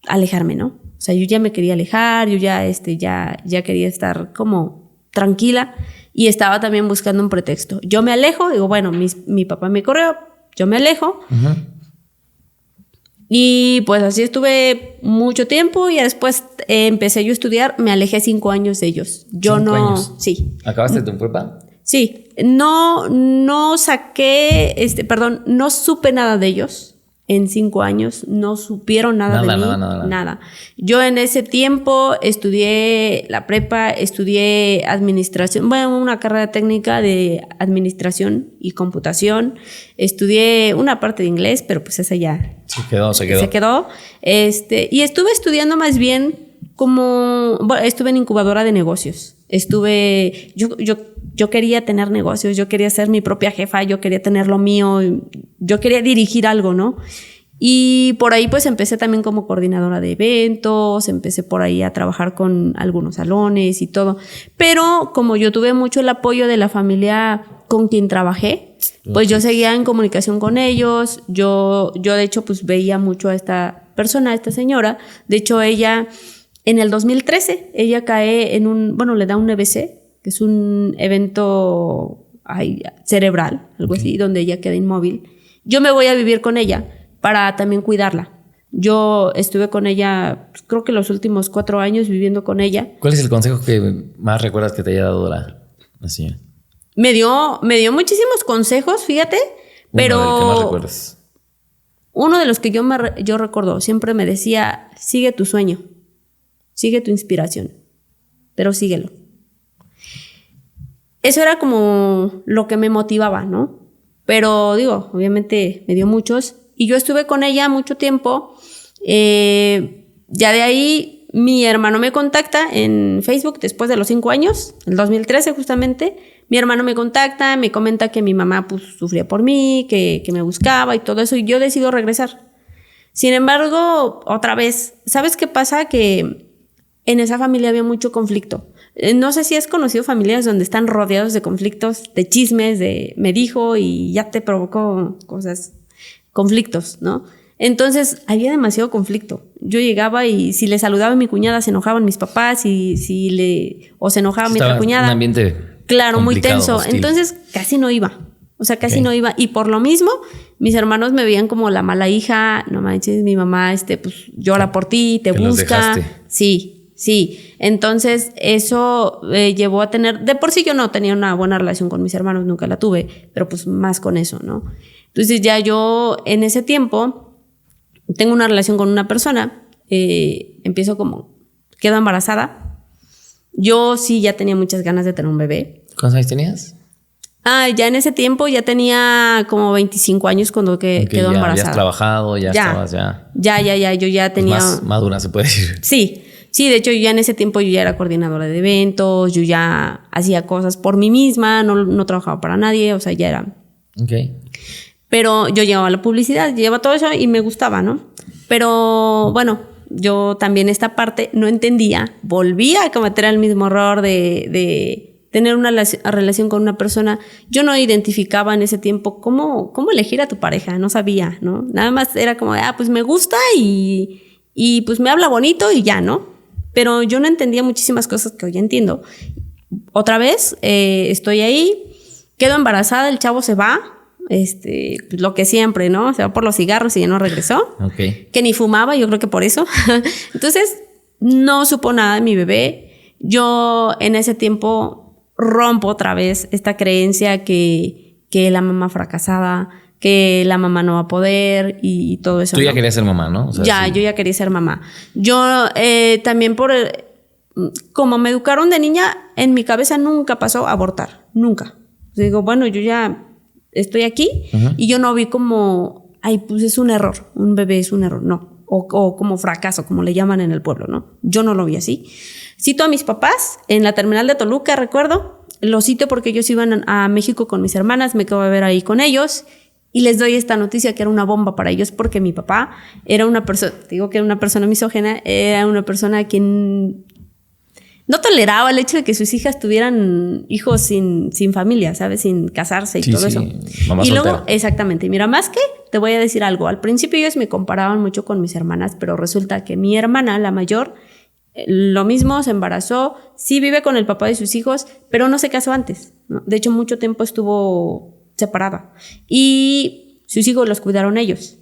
alejarme, ¿no? O sea, yo ya me quería alejar, yo ya quería estar como tranquila y estaba también buscando un pretexto. Yo me alejo, digo, bueno, mi papá me corrió, yo me alejo. Uh-huh. Y pues así estuve mucho tiempo y después empecé yo a estudiar, me alejé 5 años de ellos. Yo 5 no... años. Sí. ¿Acabaste tu prepa? Sí. No saqué, no supe nada de ellos. En 5 años no supieron nada de mí. Nada. Yo en ese tiempo estudié la prepa, estudié administración, bueno, una carrera técnica de administración y computación. Estudié una parte de inglés, pero pues esa ya... Se quedó. Y estuve estudiando más bien estuve en incubadora de negocios. Yo quería tener negocios, yo quería ser mi propia jefa, yo quería tener lo mío, yo quería dirigir algo, ¿no? Y por ahí pues empecé también como coordinadora de eventos, empecé por ahí a trabajar con algunos salones y todo. Pero como yo tuve mucho el apoyo de la familia con quien trabajé, pues yo seguía en comunicación con ellos. Yo de hecho pues veía mucho a esta persona, a esta señora. De hecho ella... En el 2013, ella cae le da un EBC, que es un evento cerebral, algo así, donde ella queda inmóvil. Yo me voy a vivir con ella para también cuidarla. Yo estuve con ella, creo que los últimos 4 años viviendo con ella. ¿Cuál es el consejo que más recuerdas que te haya dado la señora? Me dio muchísimos consejos, fíjate, pero... Uno del que más recuerdas. Uno de los que yo recuerdo, siempre me decía, sigue tu sueño. Sigue tu inspiración, pero síguelo. Eso era como lo que me motivaba, ¿no? Pero digo, obviamente me dio muchos. Y yo estuve con ella mucho tiempo. Ya de ahí mi hermano me contacta en Facebook después de los 5 años, en 2013 justamente. Mi hermano me contacta, me comenta que mi mamá pues, sufría por mí, que me buscaba y todo eso. Y yo decido regresar. Sin embargo, otra vez, ¿sabes qué pasa? Que... en esa familia había mucho conflicto. No sé si has conocido familias donde están rodeados de conflictos, de chismes, de me dijo y ya te provocó cosas, conflictos, ¿no? Entonces había demasiado conflicto. Yo llegaba y si le saludaba a mi cuñada se enojaban mis papás o se enojaba mi otra cuñada. Un ambiente claro, muy tenso. Hostil. Entonces casi no iba. O sea, casi no iba. Y por lo mismo, mis hermanos me veían como la mala hija. No manches, mi mamá pues llora por ti, te busca. Sí, entonces eso llevó a tener, de por sí yo no tenía una buena relación con mis hermanos, nunca la tuve, pero pues más con eso, ¿no? Entonces ya yo en ese tiempo tengo una relación con una persona, quedo embarazada. Yo sí ya tenía muchas ganas de tener un bebé. ¿Cuántos años tenías? Ya en ese tiempo ya tenía como 25 años cuando quedó embarazada. Ya habías trabajado, estabas ya. Ya, yo ya tenía... Más madura se puede decir. Sí, de hecho ya en ese tiempo yo ya era coordinadora de eventos, yo ya hacía cosas por mí misma, no trabajaba para nadie, o sea, ya era. Okay. Pero yo llevaba la publicidad, llevaba todo eso y me gustaba, ¿no? Pero bueno, yo también esta parte no entendía, volvía a cometer el mismo error de tener una relación con una persona. Yo no identificaba en ese tiempo cómo elegir a tu pareja, no sabía, ¿no? Nada más era como, pues me gusta y pues me habla bonito y ya, ¿no? Pero yo no entendía muchísimas cosas que hoy entiendo. Otra vez, estoy ahí, quedo embarazada, el chavo se va, pues lo que siempre, ¿no? Se va por los cigarros y ya no regresó. Okay. Que ni fumaba, yo creo que por eso. Entonces, no supo nada de mi bebé. Yo en ese tiempo rompo otra vez esta creencia que la mamá fracasada, que la mamá no va a poder y todo eso. Tú ya querías ser mamá, ¿no? O sea, sí. Yo ya quería ser mamá. Yo también como me educaron de niña, en mi cabeza nunca pasó abortar, nunca. Digo, bueno, yo ya estoy aquí y yo no vi como, pues es un error, un bebé es un error, no. O como fracaso, como le llaman en el pueblo, ¿no? Yo no lo vi así. Cito a mis papás en la terminal de Toluca, recuerdo. Los cito porque ellos iban a México con mis hermanas, me quedo a ver ahí con ellos y les doy esta noticia que era una bomba para ellos porque mi papá era una persona, digo que era una persona misógina, era una persona quien no toleraba el hecho de que sus hijas tuvieran hijos sin familia, ¿sabes? Sin casarse y todo eso. Mamá y soltera. luego, exactamente. Mira, más que te voy a decir algo. Al principio ellos me comparaban mucho con mis hermanas, pero resulta que mi hermana, la mayor, lo mismo, se embarazó, sí vive con el papá de sus hijos, pero no se casó antes, ¿no? De hecho, mucho tiempo estuvo separada. Y sus hijos los cuidaron ellos.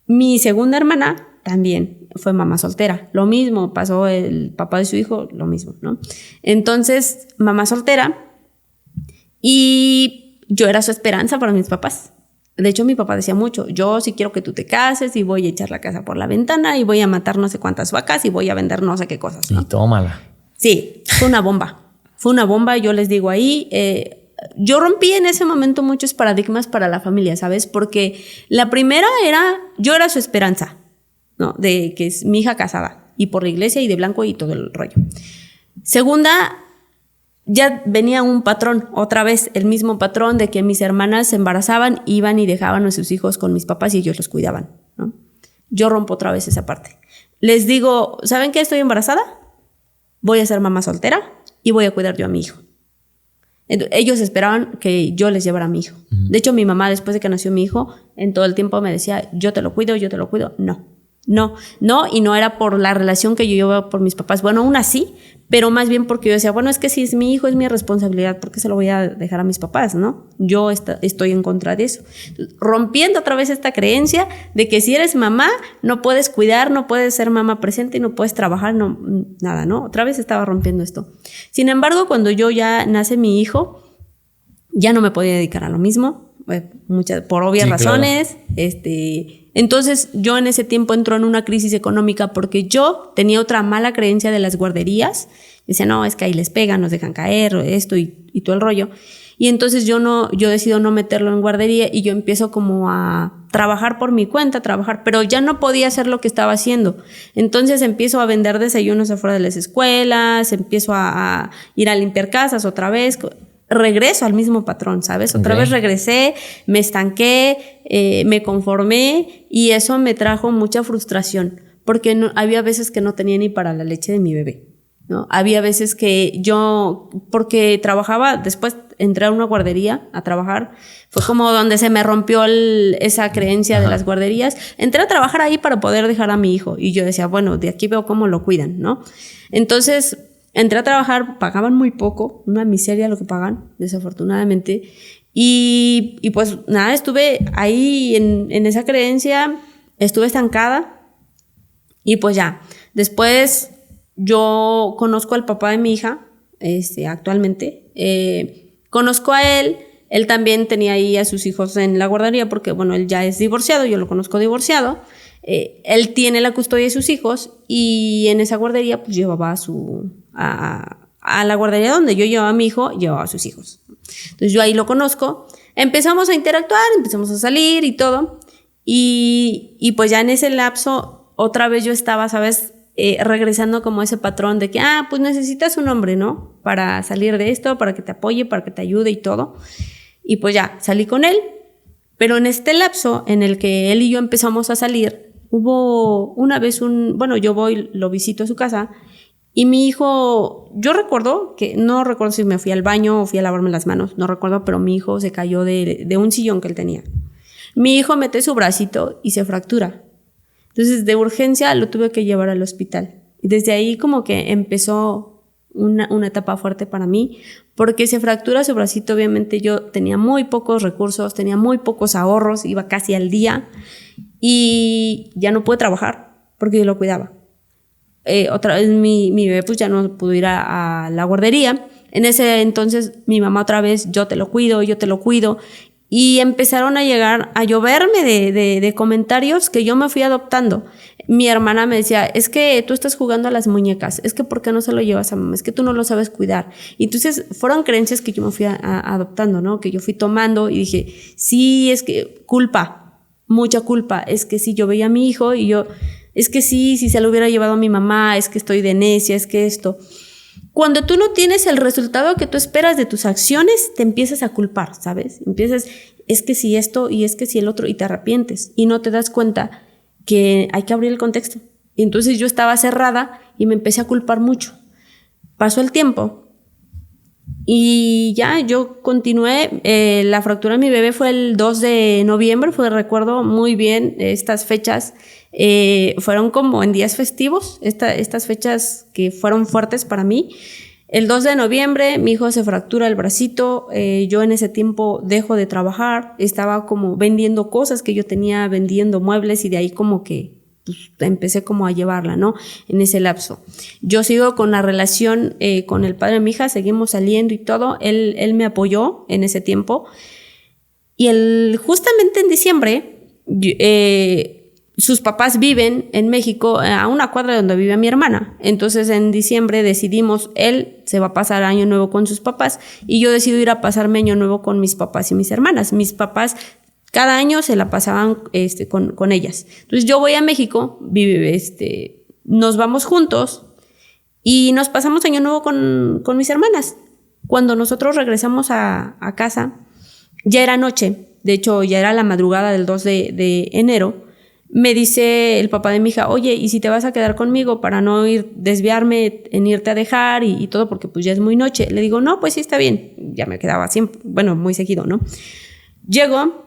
Mi segunda hermana también fue mamá soltera. Lo mismo, pasó el papá de su hijo, lo mismo, ¿no? Entonces, mamá soltera, y yo era su esperanza para mis papás. De hecho, mi papá decía mucho, yo sí quiero que tú te cases y voy a echar la casa por la ventana y voy a matar no sé cuántas vacas y voy a vender no sé qué cosas, ¿no? Y tómala. Sí, fue una bomba. Fue una bomba, yo les digo ahí. Yo rompí en ese momento muchos paradigmas para la familia, ¿sabes? Porque la primera yo era su esperanza, ¿no? De que es mi hija casada y por la iglesia y de blanco y todo el rollo. Segunda, ya venía un patrón, otra vez el mismo patrón de que mis hermanas se embarazaban, iban y dejaban a sus hijos con mis papás y ellos los cuidaban, ¿no? Yo rompo otra vez esa parte. Les digo, ¿saben qué? Estoy embarazada, voy a ser mamá soltera y voy a cuidar yo a mi hijo. Ellos esperaban que yo les llevara a mi hijo. De hecho, mi mamá, después de que nació mi hijo, en todo el tiempo me decía, yo te lo cuido. No, y no era por la relación que yo llevaba por mis papás. Bueno, aún así, pero más bien porque yo decía, bueno, es que si es mi hijo, es mi responsabilidad, ¿por qué se lo voy a dejar a mis papás, no? Yo estoy en contra de eso. Rompiendo otra vez esta creencia de que si eres mamá, no puedes cuidar, no puedes ser mamá presente y no puedes trabajar, no, nada, ¿no? Otra vez estaba rompiendo esto. Sin embargo, cuando ya nace mi hijo, ya no me podía dedicar a lo mismo, por obvias razones, claro. Entonces yo en ese tiempo entro en una crisis económica porque yo tenía otra mala creencia de las guarderías. Decía, no, es que ahí les pegan, nos dejan caer, esto y todo el rollo. Y entonces yo decido no meterlo en guardería y yo empiezo como a trabajar por mi cuenta, pero ya no podía hacer lo que estaba haciendo. Entonces empiezo a vender desayunos afuera de las escuelas, empiezo a ir a limpiar casas otra vez. Regreso al mismo patrón, ¿sabes? Otra vez regresé, me estanqué, me conformé y eso me trajo mucha frustración porque había veces que no tenía ni para la leche de mi bebé, ¿no? Había veces que yo, porque trabajaba, después entré a una guardería a trabajar, fue como donde se me rompió esa creencia de las guarderías. Entré a trabajar ahí para poder dejar a mi hijo y yo decía, bueno, de aquí veo cómo lo cuidan, ¿no? Entonces entré a trabajar, pagaban muy poco, una miseria lo que pagan, desafortunadamente. Y pues nada, estuve ahí en esa creencia, estuve estancada. Y pues ya, después yo conozco al papá de mi hija, actualmente. Conozco a él también tenía ahí a sus hijos en la guardería porque, bueno, él ya es divorciado, yo lo conozco divorciado. Él tiene la custodia de sus hijos y en esa guardería pues llevaba a la guardería donde yo llevaba a mi hijo, llevaba a sus hijos. Entonces yo ahí lo conozco, empezamos a interactuar, empezamos a salir y todo y pues ya en ese lapso otra vez yo estaba, ¿sabes? Regresando como ese patrón de que, pues necesitas un hombre, ¿no? Para salir de esto, para que te apoye, para que te ayude y todo. Y pues ya, salí con él. Pero en este lapso en el que él y yo empezamos a salir, hubo una vez yo voy, lo visito a su casa y mi hijo, yo recuerdo que, no recuerdo si me fui al baño o fui a lavarme las manos, no recuerdo, pero mi hijo se cayó de un sillón que él tenía. Mi hijo mete su bracito y se fractura. Entonces, de urgencia lo tuve que llevar al hospital. Y desde ahí como que empezó una etapa fuerte para mí, porque se fractura su bracito. Obviamente yo tenía muy pocos recursos, tenía muy pocos ahorros, iba casi al día y ya no pude trabajar porque yo lo cuidaba. Otra vez mi bebé pues ya no pudo ir a la guardería. En ese entonces mi mamá otra vez, yo te lo cuido. Y empezaron a llegar, a lloverme de comentarios que yo me fui adoptando. Mi hermana me decía, es que tú estás jugando a las muñecas, es que ¿por qué no se lo llevas a mamá? Es que tú no lo sabes cuidar. Y entonces fueron creencias que yo me fui adoptando, ¿no? Que yo fui tomando y dije, sí, es que culpa, mucha culpa. Es que sí, yo veía a mi hijo y yo, es que sí, si se lo hubiera llevado a mi mamá, es que estoy de necia, es que esto. Cuando tú no tienes el resultado que tú esperas de tus acciones, te empiezas a culpar, ¿sabes? Es que si esto y es que si el otro, y te arrepientes y no te das cuenta que hay que abrir el contexto. Y entonces yo estaba cerrada y me empecé a culpar mucho. Pasó el tiempo y ya yo continué. La fractura de mi bebé fue el 2 de noviembre, recuerdo muy bien estas fechas. Fueron como en días festivos, estas fechas que fueron fuertes para mí. El 2 de noviembre mi hijo se fractura el bracito, yo en ese tiempo dejo de trabajar, estaba como vendiendo cosas que yo tenía, vendiendo muebles y de ahí como que pues, empecé como a llevarla, ¿no? En ese lapso. Yo sigo con la relación con el padre de mi hija, seguimos saliendo y todo, él me apoyó en ese tiempo y justamente en diciembre sus papás viven en México, a una cuadra de donde vive mi hermana. Entonces en diciembre decidimos, él se va a pasar Año Nuevo con sus papás y yo decido ir a pasarme Año Nuevo con mis papás y mis hermanas. Mis papás cada año se la pasaban con ellas. Entonces yo voy a México, nos vamos juntos y nos pasamos Año Nuevo con mis hermanas. Cuando nosotros regresamos a casa, ya era noche, de hecho ya era la madrugada del 2 de enero. Me dice el papá de mi hija, oye, ¿y si te vas a quedar conmigo para no desviarme en irte a dejar y todo porque pues ya es muy noche? Le digo, no, pues sí está bien. Ya me quedaba siempre, muy seguido, ¿no? Llego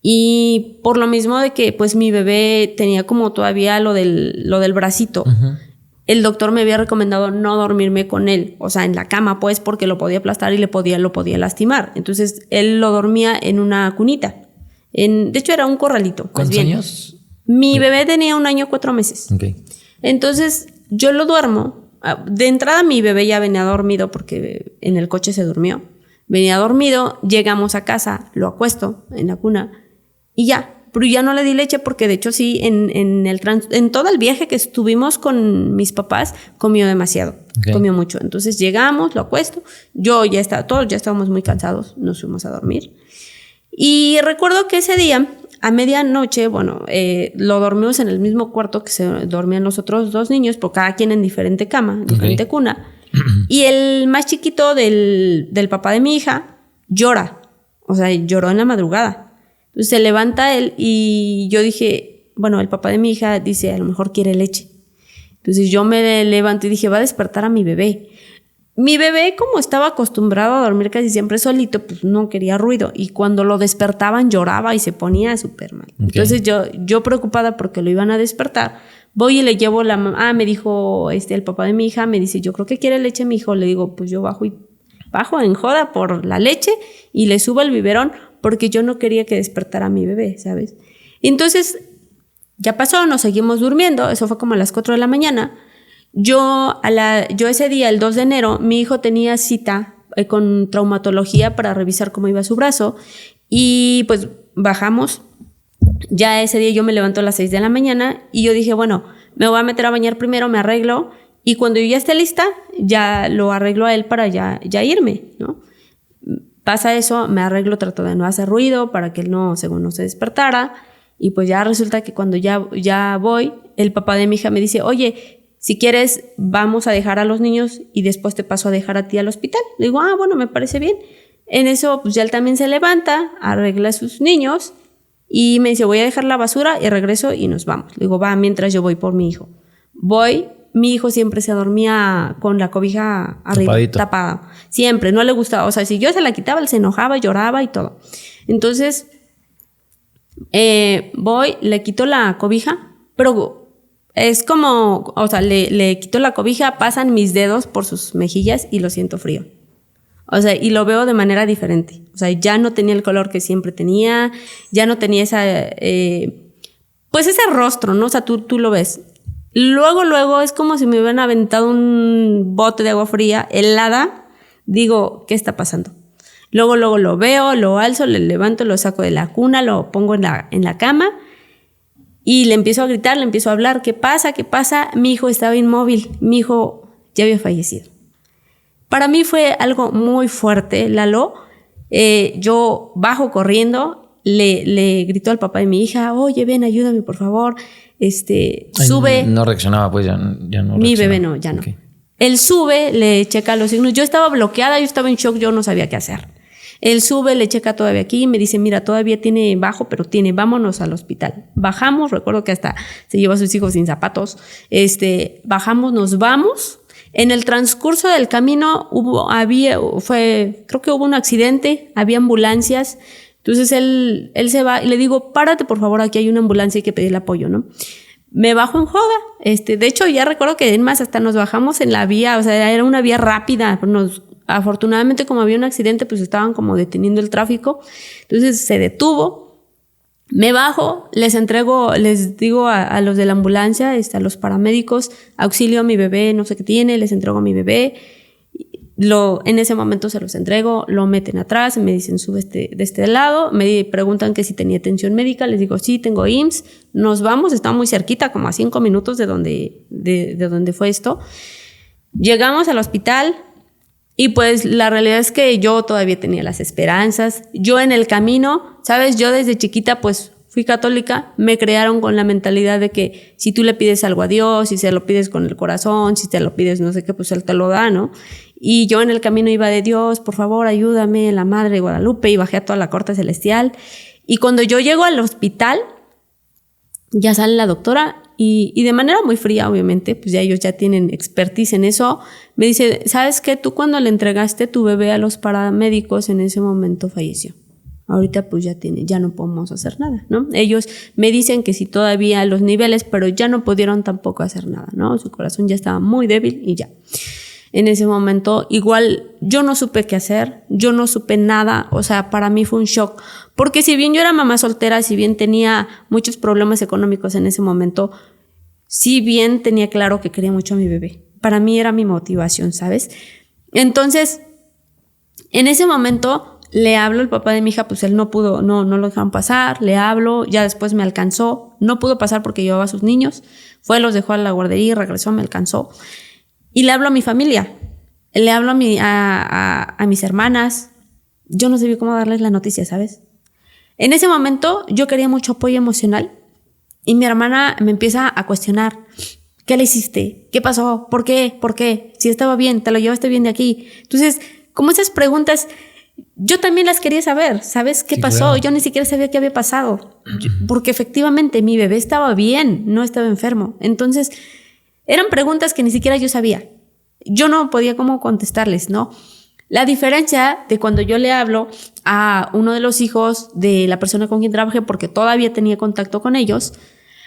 y por lo mismo de que pues mi bebé tenía como todavía lo del bracito, el doctor me había recomendado no dormirme con él, o sea, en la cama pues porque lo podía aplastar y lo podía lastimar. Entonces él lo dormía en una cunita. De hecho era un corralito. ¿Cuántos años? Mi bebé tenía 1 año 4 meses. Okay. Entonces yo lo duermo. De entrada mi bebé ya venía dormido porque en el coche se durmió. Venía dormido, llegamos a casa, lo acuesto en la cuna y ya. Pero ya no le di leche porque de hecho sí, en todo el viaje que estuvimos con mis papás, comió demasiado. Okay. Comió mucho. Entonces llegamos, lo acuesto. Todos ya estábamos muy cansados, nos fuimos a dormir. Y recuerdo que ese día, a medianoche, lo dormimos en el mismo cuarto que se dormían los otros 2 niños, porque cada quien en diferente cama, diferente cuna. Y el más chiquito del papá de mi hija llora, lloró en la madrugada. Entonces se levanta él y yo dije, el papá de mi hija dice, a lo mejor quiere leche. Entonces yo me levanto y dije, va a despertar a mi bebé. Mi bebé, como estaba acostumbrado a dormir casi siempre solito, pues no quería ruido. Y cuando lo despertaban lloraba y se ponía súper mal. Okay. Entonces yo preocupada porque lo iban a despertar, voy y le llevo la mamá. Me dijo el papá de mi hija, me dice, yo creo que quiere leche mi hijo. Le digo, pues yo bajo en joda por la leche y le subo el biberón porque yo no quería que despertara a mi bebé, ¿sabes? Entonces ya pasó, nos seguimos durmiendo. Eso fue como a las 4 de la mañana. Yo ese día, el 2 de enero, mi hijo tenía cita con traumatología para revisar cómo iba su brazo y pues bajamos. Ya ese día yo me levanto a las 6 de la mañana y yo dije, me voy a meter a bañar primero, me arreglo y cuando yo ya esté lista, ya lo arreglo a él para ya irme, ¿no? Pasa eso, me arreglo, trato de no hacer ruido para que él no se despertara y pues ya resulta que cuando ya voy, el papá de mi hija me dice, oye, si quieres, vamos a dejar a los niños y después te paso a dejar a ti al hospital. Le digo, me parece bien. En eso, pues ya él también se levanta, arregla a sus niños y me dice, voy a dejar la basura y regreso y nos vamos. Le digo, va, mientras yo voy por mi hijo. Voy, mi hijo siempre se dormía con la cobija arriba, tapada. Siempre, no le gustaba. O sea, si yo se la quitaba, él se enojaba, lloraba y todo. Entonces, voy, le quito la cobija, pero es como, o sea, le quito la cobija, pasan mis dedos por sus mejillas y lo siento frío. O sea, y lo veo de manera diferente. O sea, ya no tenía el color que siempre tenía, ya no tenía esa, pues ese rostro, ¿no? O sea, tú lo ves. Luego es como si me hubieran aventado un bote de agua fría, helada. Digo, ¿qué está pasando? Luego lo veo, lo alzo, le levanto, lo saco de la cuna, lo pongo en la cama y le empiezo a gritar, le empiezo a hablar. ¿Qué pasa? ¿Qué pasa? Mi hijo estaba inmóvil. Mi hijo ya había fallecido. Para mí fue algo muy fuerte, Lalo. Yo bajo corriendo, le grito al papá de mi hija, oye, ven, ayúdame, por favor. Sube. No reaccionaba, pues ya no. Mi bebé no, ya no. Okay. Él sube, le checa los signos. Yo estaba bloqueada, yo estaba en shock, yo no sabía qué hacer. Él sube, le checa todavía aquí, me dice, mira, todavía tiene bajo, pero vámonos al hospital. Bajamos, recuerdo que hasta se llevó a sus hijos sin zapatos. Bajamos, nos vamos. En el transcurso del camino creo que hubo un accidente, había ambulancias. Entonces él se va y le digo, párate por favor, aquí hay una ambulancia, hay que pedirle apoyo, ¿no? Me bajo en joda. De hecho, ya recuerdo que además hasta nos bajamos en la vía, o sea, era una vía rápida. Afortunadamente, como había un accidente, pues estaban como deteniendo el tráfico. Entonces se detuvo. Me bajo, les digo a los de la ambulancia, a los paramédicos, auxilio a mi bebé, no sé qué tiene, les entrego a mi bebé. En ese momento se los entrego, lo meten atrás, me dicen sube de este lado, me preguntan que si tenía atención médica, les digo sí, tengo IMSS, nos vamos, está muy cerquita, como a 5 minutos de donde fue esto. Llegamos al hospital y pues la realidad es que yo todavía tenía las esperanzas. Yo en el camino, ¿sabes? Yo desde chiquita pues fui católica, me crearon con la mentalidad de que si tú le pides algo a Dios, si se lo pides con el corazón, si te lo pides no sé qué, pues Él te lo da, ¿no? Y yo en el camino iba de Dios, por favor, ayúdame, la Madre de Guadalupe, y bajé a toda la corte celestial. Y cuando yo llego al hospital, ya sale la doctora y de manera muy fría, obviamente, pues ya ellos ya tienen expertise en eso, me dice, ¿sabes qué? Tú cuando le entregaste tu bebé a los paramédicos, en ese momento falleció. Ahorita pues ya no podemos hacer nada, ¿no? Ellos me dicen que sí todavía los niveles, pero ya no pudieron tampoco hacer nada, ¿no? Su corazón ya estaba muy débil y ya. En ese momento, igual, yo no supe qué hacer, yo no supe nada, o sea, para mí fue un shock, porque si bien yo era mamá soltera, si bien tenía muchos problemas económicos en ese momento, si bien tenía claro que quería mucho a mi bebé, para mí era mi motivación, ¿sabes? Entonces, en ese momento le hablo al papá de mi hija, pues él no pudo, no lo dejaron pasar, le hablo, ya después me alcanzó, no pudo pasar porque llevaba a sus niños, los dejó a la guardería y regresó, me alcanzó. Y le hablo a mi familia, le hablo a mis hermanas. Yo no sabía cómo darles la noticia, ¿sabes? En ese momento yo quería mucho apoyo emocional y mi hermana me empieza a cuestionar. ¿Qué le hiciste? ¿Qué pasó? ¿Por qué? ¿Por qué? Si estaba bien, te lo llevaste bien de aquí. Entonces, como esas preguntas, yo también las quería saber. ¿Sabes qué pasó? Claro. Yo ni siquiera sabía qué había pasado. Porque efectivamente mi bebé estaba bien, no estaba enfermo. Entonces, eran preguntas que ni siquiera yo sabía. Yo no podía cómo contestarles, ¿no? La diferencia de cuando yo le hablo a uno de los hijos de la persona con quien trabajé, porque todavía tenía contacto con ellos,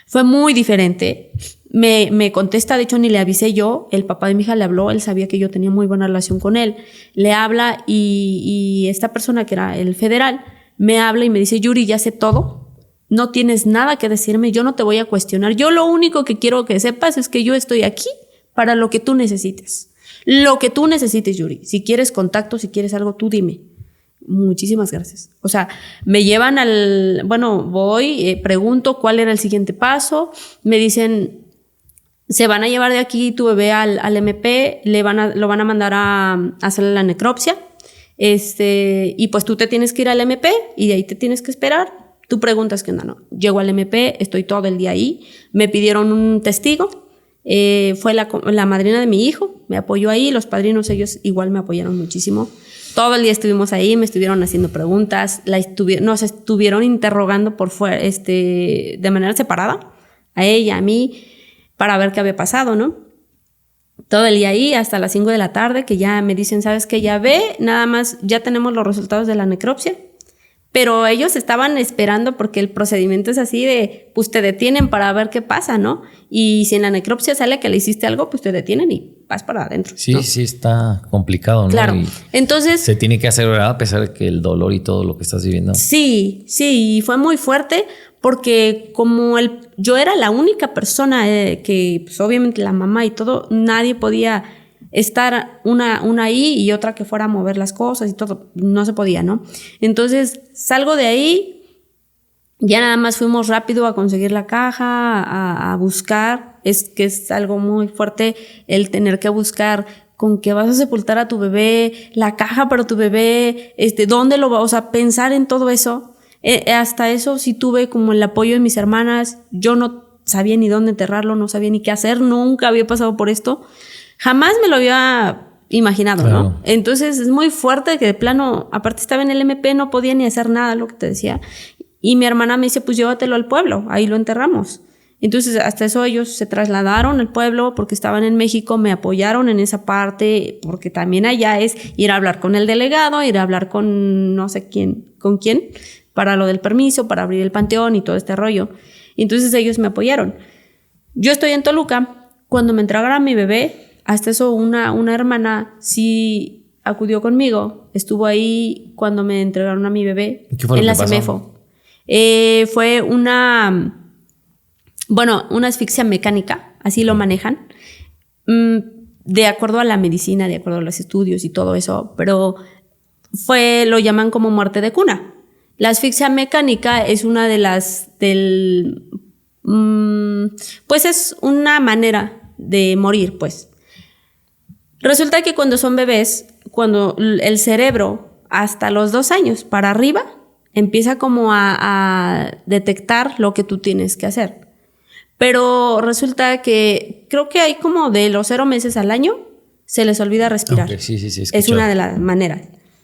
fue muy diferente. Me contesta, de hecho ni le avisé yo, el papá de mi hija le habló, él sabía que yo tenía muy buena relación con él. Le habla y esta persona que era el federal me habla y me dice, Yuri, ya sé todo. No tienes nada que decirme, yo no te voy a cuestionar. Yo lo único que quiero que sepas es que yo estoy aquí para lo que tú necesites. Lo que tú necesites, Yuri. Si quieres contacto, si quieres algo, tú dime. Muchísimas gracias. O sea, me llevan voy, pregunto cuál era el siguiente paso. Me dicen, se van a llevar de aquí tu bebé al MP, lo van a mandar a hacerle la necropsia. Y pues tú te tienes que ir al MP y de ahí te tienes que esperar. Tú preguntas qué onda, no. Llego al MP, estoy todo el día ahí. Me pidieron un testigo. Fue la madrina de mi hijo, me apoyó ahí. Los padrinos, ellos igual me apoyaron muchísimo. Todo el día estuvimos ahí, me estuvieron haciendo preguntas, nos estuvieron interrogando por fuera, de manera separada, a ella, a mí, para ver qué había pasado, ¿no? Todo el día ahí, hasta las 5 de la tarde, que ya me dicen, ¿sabes qué? Ya ve, nada más, ya tenemos los resultados de la necropsia. Pero ellos estaban esperando porque el procedimiento es así de, pues te detienen para ver qué pasa, ¿no? Y si en la necropsia sale que le hiciste algo, pues te detienen y vas para adentro. Sí, ¿no? Sí, está complicado, ¿no? Claro. Y entonces... se tiene que hacer, ¿verdad? A pesar de que el dolor y todo lo que estás viviendo. Sí, y fue muy fuerte porque como yo era la única persona que, pues obviamente la mamá y todo, nadie podía estar una ahí y otra que fuera a mover las cosas y todo, no se podía, ¿no? Entonces salgo de ahí, ya nada más fuimos rápido a conseguir la caja, a buscar, es que es algo muy fuerte el tener que buscar con qué vas a sepultar a tu bebé, la caja para tu bebé, dónde lo vas, o sea, pensar en todo eso. Hasta eso sí tuve como el apoyo de mis hermanas, yo no sabía ni dónde enterrarlo, no sabía ni qué hacer, nunca había pasado por esto. Jamás me lo había imaginado, claro. ¿No? Entonces es muy fuerte que de plano, aparte estaba en el MP, no podía ni hacer nada, lo que te decía. Y mi hermana me dice, pues llévatelo al pueblo, ahí lo enterramos. Entonces hasta eso ellos se trasladaron al pueblo porque estaban en México, me apoyaron en esa parte, porque también allá es ir a hablar con el delegado, ir a hablar con no sé quién, con quién, para lo del permiso, para abrir el panteón y todo este rollo. Entonces ellos me apoyaron. Yo estoy en Toluca, cuando me entregaron a mi bebé, hasta eso una hermana sí acudió conmigo, estuvo ahí cuando me entregaron a mi bebé. ¿Qué fue lo en la que pasó? CEMEFO. Fue una asfixia mecánica, así lo manejan, de acuerdo a la medicina, de acuerdo a los estudios y todo eso, pero lo llaman como muerte de cuna. La asfixia mecánica es una de las pues es una manera de morir, pues. Resulta que cuando son bebés, cuando el cerebro hasta los 2 años para arriba empieza como a detectar lo que tú tienes que hacer. Pero resulta que creo que hay como de los 0 meses al año se les olvida respirar. Okay, sí, es una de las maneras.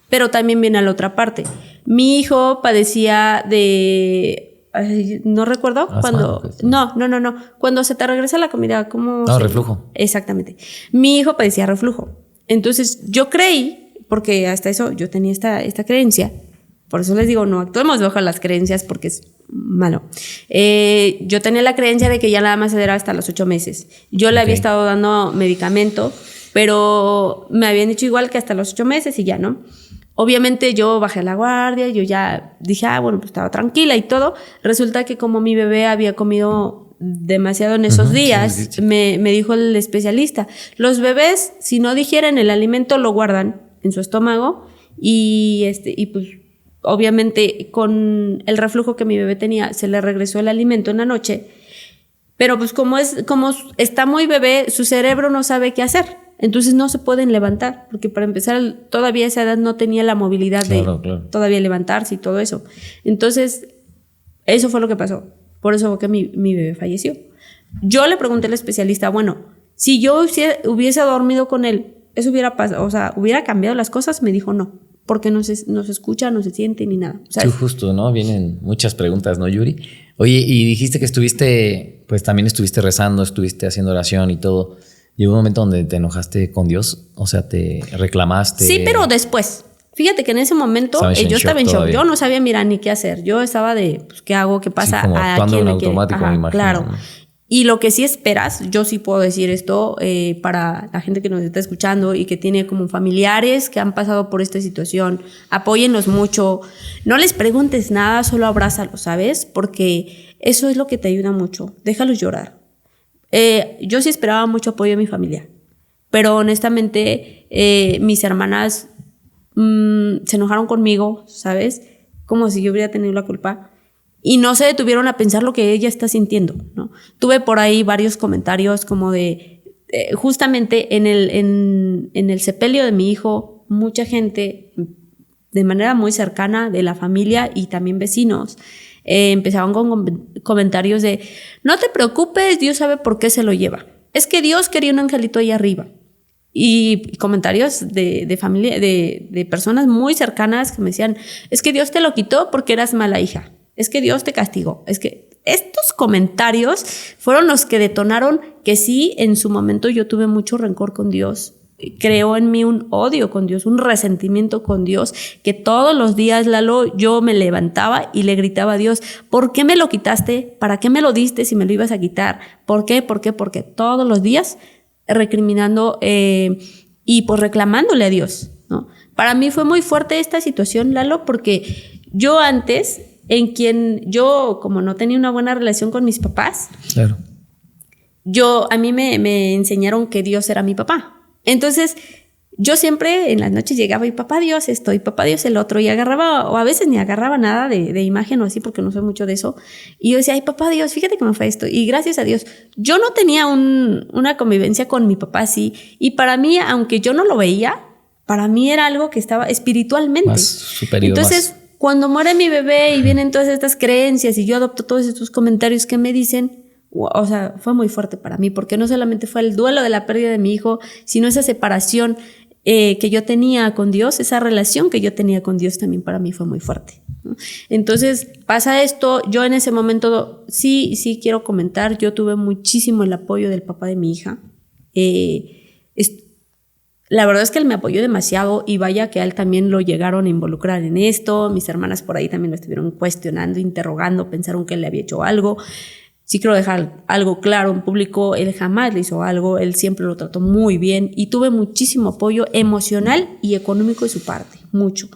Pero también viene a la otra parte. Mi hijo padecía de... no recuerdo cuando... No. Cuando se te regresa la comida, ¿cómo? No, reflujo. Exactamente. Mi hijo padecía reflujo. Entonces yo creí, porque hasta eso yo tenía esta creencia, por eso les digo, no actuemos bajo las creencias porque es malo. Yo tenía la creencia de que ya nada más era hasta los 8 meses. Yo le había estado dando medicamento, pero me habían dicho igual que hasta los 8 meses y ya, ¿no? Obviamente yo bajé la guardia, yo ya dije, bueno, pues estaba tranquila y todo. Resulta que como mi bebé había comido demasiado en esos días, sí. Me dijo el especialista, los bebés, si no digieren el alimento, lo guardan en su estómago y pues obviamente con el reflujo que mi bebé tenía, se le regresó el alimento en la noche. Pero pues como está muy bebé, su cerebro no sabe qué hacer. Entonces no se pueden levantar, porque para empezar todavía a esa edad no tenía la movilidad de todavía levantarse y todo eso. Entonces eso fue lo que pasó. Por eso fue que mi bebé falleció. Yo le pregunté al especialista, bueno, si yo hubiese dormido con él, ¿eso hubiera pasado? O sea, ¿hubiera cambiado las cosas? Me dijo no, porque no se escucha, no se siente ni nada. Sí, justo, ¿no? Vienen muchas preguntas, ¿no, Yuri? Oye, y dijiste que también estuviste rezando, estuviste haciendo oración y todo. ¿Llegó un momento donde te enojaste con Dios? O sea, ¿te reclamaste? Sí, pero después. Fíjate que en ese momento yo estaba en shock. Yo no sabía, mira, ni qué hacer. Yo estaba de, pues, ¿qué hago? ¿Qué pasa? Sí, como actuando en automático, me imagino. Claro. ¿No? Y lo que sí esperas, yo sí puedo decir esto para la gente que nos está escuchando y que tiene como familiares que han pasado por esta situación, apóyenlos mucho. No les preguntes nada, solo abrázalos, ¿sabes? Porque eso es lo que te ayuda mucho. Déjalos llorar. Yo sí esperaba mucho apoyo de mi familia, pero honestamente mis hermanas se enojaron conmigo, ¿sabes? Como si yo hubiera tenido la culpa y no se detuvieron a pensar lo que ella está sintiendo, ¿no? Tuve por ahí varios comentarios como de justamente en el sepelio de mi hijo, mucha gente de manera muy cercana de la familia y también vecinos empezaban con comentarios de no te preocupes, Dios sabe por qué se lo lleva. Es que Dios quería un angelito ahí arriba. Y comentarios de familia, de personas muy cercanas que me decían, es que Dios te lo quitó porque eras mala hija, es que Dios te castigó. Es que estos comentarios fueron los que detonaron que sí, en su momento yo tuve mucho rencor con Dios. Creó en mí un odio con Dios, un resentimiento con Dios, que todos los días, Lalo, yo me levantaba y le gritaba a Dios, ¿por qué me lo quitaste? ¿Para qué me lo diste si me lo ibas a quitar? ¿Por qué? Porque todos los días recriminando y pues reclamándole a Dios, ¿no? Para mí fue muy fuerte esta situación, Lalo, porque yo antes, yo como no tenía una buena relación con mis papás, claro, a mí me enseñaron que Dios era mi papá. Entonces, yo siempre en las noches llegaba y papá Dios esto y papá Dios el otro, y agarraba, o a veces ni agarraba nada de imagen o así, porque no soy mucho de eso. Y yo decía, ay papá Dios, fíjate que me fue esto. Y gracias a Dios, yo no tenía una convivencia con mi papá así. Y para mí, aunque yo no lo veía, para mí era algo que estaba espiritualmente más superior. Entonces, cuando muere mi bebé y vienen todas estas creencias y yo adopto todos estos comentarios que me dicen, o sea, fue muy fuerte para mí, porque no solamente fue el duelo de la pérdida de mi hijo, sino esa separación que yo tenía con Dios, esa relación que yo tenía con Dios también para mí fue muy fuerte, ¿no? Entonces pasa esto, yo en ese momento sí quiero comentar, yo tuve muchísimo el apoyo del papá de mi hija. La verdad es que él me apoyó demasiado, y vaya que a él también lo llegaron a involucrar en esto, mis hermanas por ahí también lo estuvieron cuestionando, interrogando, pensaron que él le había hecho algo. Sí quiero dejar algo claro en público, él jamás le hizo algo, él siempre lo trató muy bien y tuve muchísimo apoyo emocional y económico de su parte, mucho.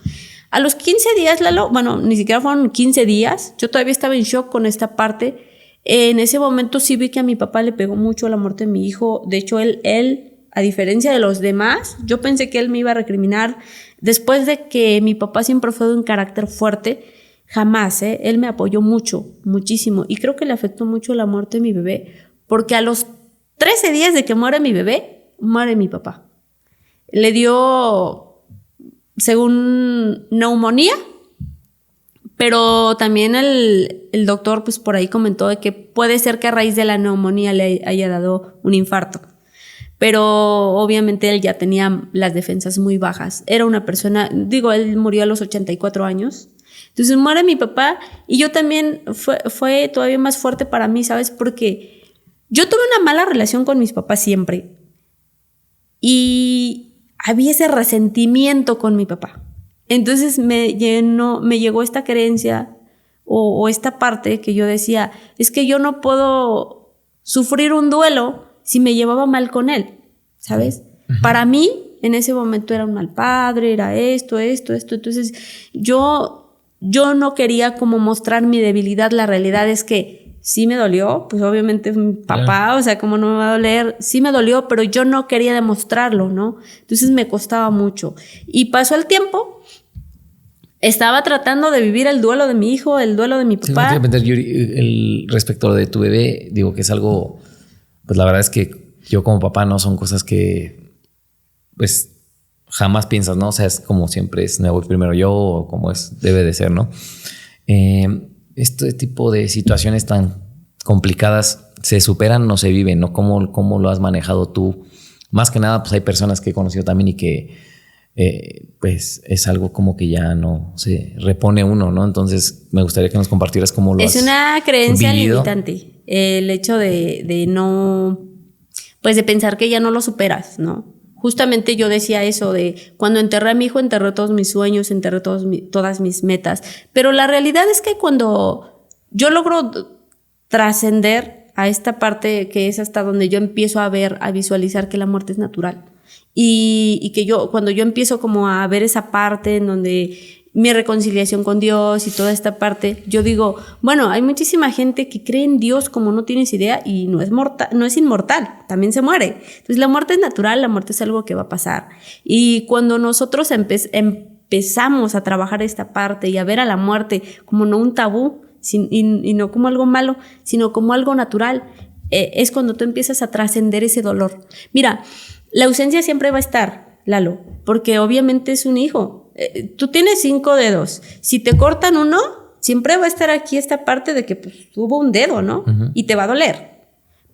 A los 15 días, Lalo, bueno, ni siquiera fueron 15 días, yo todavía estaba en shock con esta parte. En ese momento sí vi que a mi papá le pegó mucho la muerte de mi hijo. De hecho, él, a diferencia de los demás, yo pensé que él me iba a recriminar. Después de que mi papá siempre fue de un carácter fuerte, jamás, él me apoyó mucho, muchísimo, y creo que le afectó mucho la muerte de mi bebé, porque a los 13 días de que muere mi bebé, muere mi papá. Le dio, según, neumonía, pero también el doctor pues por ahí comentó de que puede ser que a raíz de la neumonía le haya dado un infarto. Pero obviamente él ya tenía las defensas muy bajas. Era una persona, él murió a los 84 años. Entonces muere mi papá, y yo también fue todavía más fuerte para mí, ¿sabes? Porque yo tuve una mala relación con mis papás siempre, y había ese resentimiento con mi papá. Entonces me llegó esta creencia o esta parte que yo decía, es que yo no puedo sufrir un duelo si me llevaba mal con él, ¿sabes? Uh-huh. Para mí en ese momento era un mal padre, era esto. Entonces yo no quería como mostrar mi debilidad. La realidad es que sí me dolió, pues obviamente mi papá, o sea, ¿cómo no me va a doler? Sí me dolió, pero yo no quería demostrarlo, ¿no? Entonces me costaba mucho. Y pasó el tiempo, estaba tratando de vivir el duelo de mi hijo, el duelo de mi papá. Sí, respecto de tu bebé, digo que es algo, pues la verdad es que yo como papá no son cosas que, pues, jamás piensas, ¿no? O sea, es como siempre es, me voy primero yo, o como debe de ser, ¿no? Este tipo de situaciones tan complicadas se superan o se viven, ¿no? ¿Cómo lo has manejado tú? Más que nada, pues hay personas que he conocido también y que pues es algo como que ya no se repone uno, ¿no? Entonces me gustaría que nos compartieras cómo lo has vivido. Es una creencia limitante, el hecho de no, pues de pensar que ya no lo superas, ¿no? Justamente yo decía eso de cuando enterré a mi hijo, enterré todos mis sueños, enterré todas mis metas. Pero la realidad es que cuando yo logro trascender a esta parte que es hasta donde yo empiezo a visualizar que la muerte es natural. Y que cuando yo empiezo como a ver esa parte en donde mi reconciliación con Dios y toda esta parte, yo digo, bueno, hay muchísima gente que cree en Dios como no tienes idea, y no es inmortal, también se muere. Entonces la muerte es natural, la muerte es algo que va a pasar. Y cuando nosotros empezamos a trabajar esta parte y a ver a la muerte como no un tabú, y no como algo malo, sino como algo natural, es cuando tú empiezas a trascender ese dolor. Mira, la ausencia siempre va a estar, Lalo, porque obviamente es un hijo. Tú tienes 5 dedos. Si te cortan uno, siempre va a estar aquí esta parte de que pues, hubo un dedo, ¿no? Uh-huh. Y te va a doler.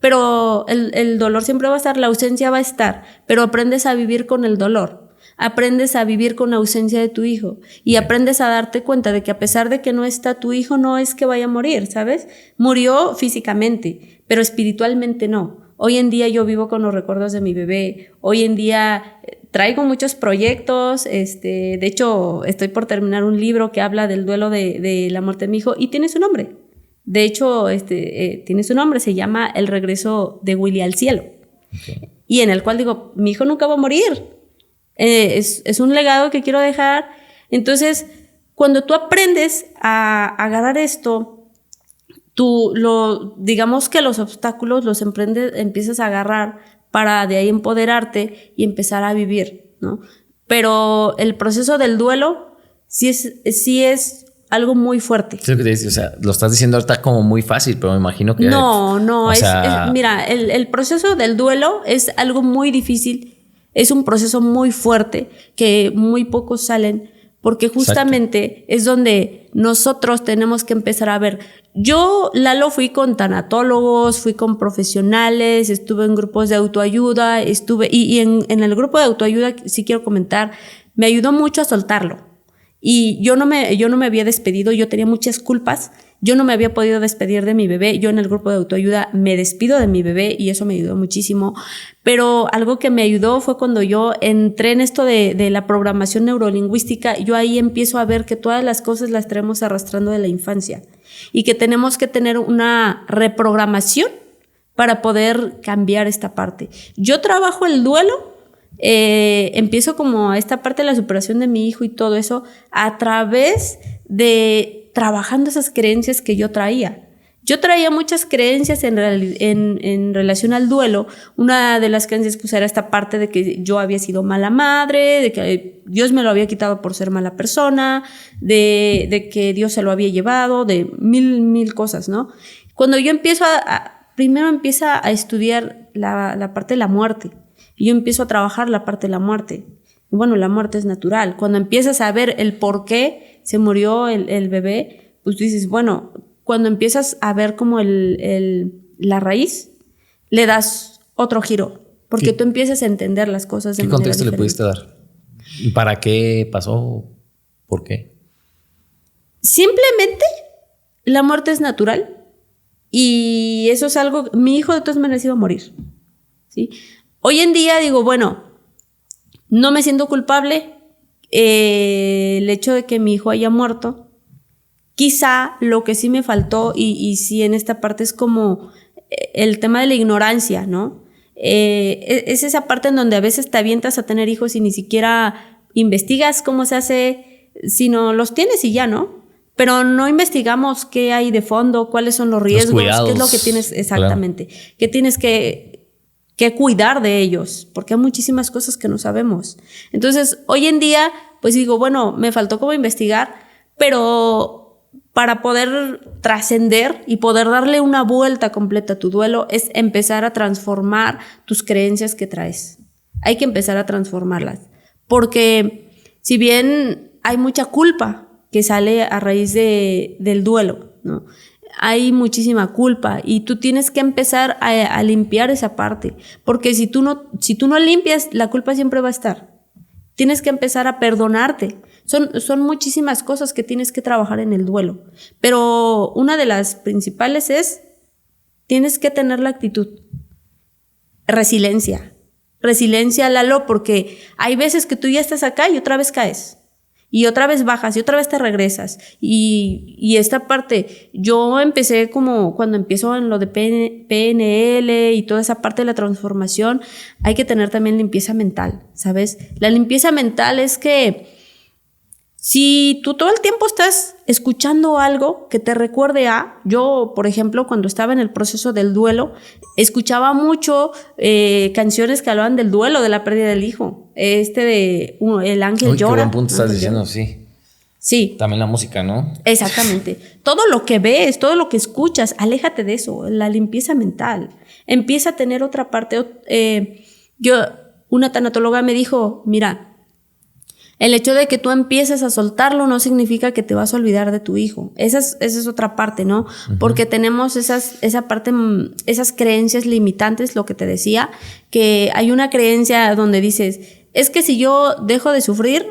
pero el dolor siempre va a estar, la ausencia va a estar, pero aprendes a vivir con el dolor. Aprendes a vivir con la ausencia de tu hijo y aprendes a darte cuenta de que a pesar de que no está tu hijo, no es que vaya a morir, ¿sabes? Murió físicamente, pero espiritualmente no. Hoy en día yo vivo con los recuerdos de mi bebé. Hoy en día traigo muchos proyectos. De hecho, estoy por terminar un libro que habla del duelo de la muerte de mi hijo y tiene su nombre. De hecho, tiene su nombre, se llama El regreso de Willy al cielo. Okay. Y en el cual digo, mi hijo nunca va a morir. Es un legado que quiero dejar. Entonces, cuando tú aprendes a agarrar esto, digamos que los obstáculos los empiezas a agarrar para de ahí empoderarte y empezar a vivir, ¿no? Pero el proceso del duelo sí es algo muy fuerte. Es lo que te dice, o sea, lo estás diciendo ahorita como muy fácil, pero me imagino que... No, mira, el proceso del duelo es algo muy difícil. Es un proceso muy fuerte que muy pocos salen porque justamente Exacto. Es donde nosotros tenemos que empezar a ver. Yo, Lalo, fui con tanatólogos, fui con profesionales, estuve en grupos de autoayuda, y en el grupo de autoayuda, sí quiero comentar, me ayudó mucho a soltarlo. Y yo no me había despedido, yo tenía muchas culpas, yo no me había podido despedir de mi bebé, yo en el grupo de autoayuda me despido de mi bebé y eso me ayudó muchísimo, pero algo que me ayudó fue cuando yo entré en esto de la programación neurolingüística, yo ahí empiezo a ver que todas las cosas las traemos arrastrando de la infancia y que tenemos que tener una reprogramación para poder cambiar esta parte. Yo trabajo el duelo. Empiezo como esta parte de la superación de mi hijo y todo eso a través de trabajando esas creencias que yo traía. Yo traía muchas creencias en relación al duelo. Una de las creencias pues era esta parte de que yo había sido mala madre, de que Dios me lo había quitado por ser mala persona, de que Dios se lo había llevado, de mil cosas, ¿no? Cuando yo empiezo primero empieza a estudiar la parte de la muerte. Y yo empiezo a trabajar la parte de la muerte. Bueno, la muerte es natural. Cuando empiezas a ver el por qué se murió el bebé, pues dices, bueno, cuando empiezas a ver como la raíz, le das otro giro. Porque tú empiezas a entender las cosas de manera diferente. ¿Qué contexto le pudiste dar? ¿Y para qué pasó? ¿Por qué? Simplemente, la muerte es natural. Y eso es algo... Mi hijo de todas maneras iba a morir. ¿Sí? Hoy en día digo, bueno, no me siento culpable el hecho de que mi hijo haya muerto. Quizá lo que sí me faltó, y sí en esta parte es como el tema de la ignorancia, ¿no? Es esa parte en donde a veces te avientas a tener hijos y ni siquiera investigas cómo se hace, sino los tienes y ya, ¿no? Pero no investigamos qué hay de fondo, cuáles son los riesgos, qué es lo que tienes exactamente, claro. Que tienes que cuidar de ellos, porque hay muchísimas cosas que no sabemos. Entonces, hoy en día, pues digo, bueno, me faltó como investigar, pero para poder trascender y poder darle una vuelta completa a tu duelo es empezar a transformar tus creencias que traes. Hay que empezar a transformarlas, porque si bien hay mucha culpa que sale a raíz del duelo, ¿no? Hay muchísima culpa y tú tienes que empezar a limpiar esa parte, porque si tú no limpias, la culpa siempre va a estar. Tienes que empezar a perdonarte. Son muchísimas cosas que tienes que trabajar en el duelo, pero una de las principales es, tienes que tener la actitud, resiliencia, Lalo, porque hay veces que tú ya estás acá y otra vez caes. Y otra vez bajas y otra vez te regresas. Y esta parte, yo empecé como cuando empiezo en lo de PNL y toda esa parte de la transformación, hay que tener también limpieza mental, ¿sabes? La limpieza mental es que si tú todo el tiempo estás escuchando algo que te recuerde yo, por ejemplo, cuando estaba en el proceso del duelo, escuchaba mucho canciones que hablaban del duelo, de la pérdida del hijo. de El ángel llora. Qué buen punto estás diciendo, sí. Sí. También la música, ¿no? Exactamente. Todo lo que ves, todo lo que escuchas, aléjate de eso, la limpieza mental. Empieza a tener otra parte. Una tanatóloga me dijo, mira, El hecho de que tú empieces a soltarlo no significa que te vas a olvidar de tu hijo. Esa es otra parte, ¿no? Porque tenemos esas creencias limitantes, lo que te decía, que hay una creencia donde dices, es que si yo dejo de sufrir,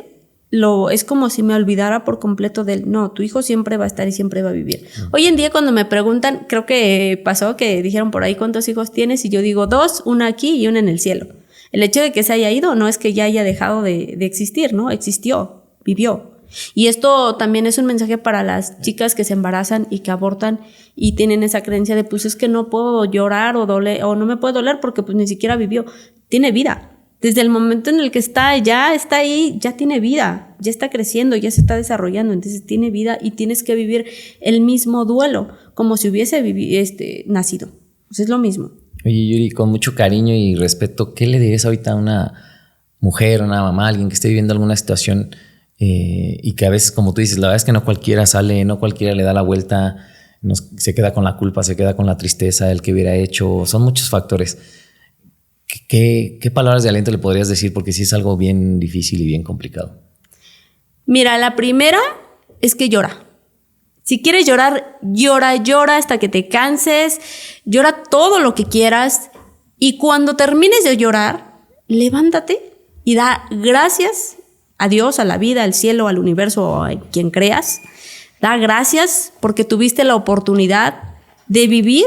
es como si me olvidara por completo de él. No, tu hijo siempre va a estar y siempre va a vivir. Hoy en día cuando me preguntan, creo que pasó que dijeron por ahí cuántos hijos tienes y yo digo 2, una aquí y una en el cielo. El hecho de que se haya ido no es que ya haya dejado de existir, ¿no? Existió, vivió. Y esto también es un mensaje para las chicas que se embarazan y que abortan y tienen esa creencia de pues es que no puedo llorar o no me puede doler porque pues ni siquiera vivió. Tiene vida. Desde el momento en el que ya está ahí, ya tiene vida, ya está creciendo, ya se está desarrollando, entonces tiene vida y tienes que vivir el mismo duelo como si hubiese nacido. Pues es lo mismo. Oye, Yuri, con mucho cariño y respeto, ¿qué le dirías ahorita a una mujer, una mamá, alguien que esté viviendo alguna situación y que a veces, como tú dices, la verdad es que no cualquiera sale, no cualquiera le da la vuelta, se queda con la culpa, se queda con la tristeza del que hubiera hecho, son muchos factores. ¿Qué palabras de aliento le podrías decir? Porque sí es algo bien difícil y bien complicado. Mira, la primera es que llora. Si quieres llorar, llora hasta que te canses, llora todo lo que quieras y cuando termines de llorar, levántate y da gracias a Dios, a la vida, al cielo, al universo o a quien creas. Da gracias porque tuviste la oportunidad de vivir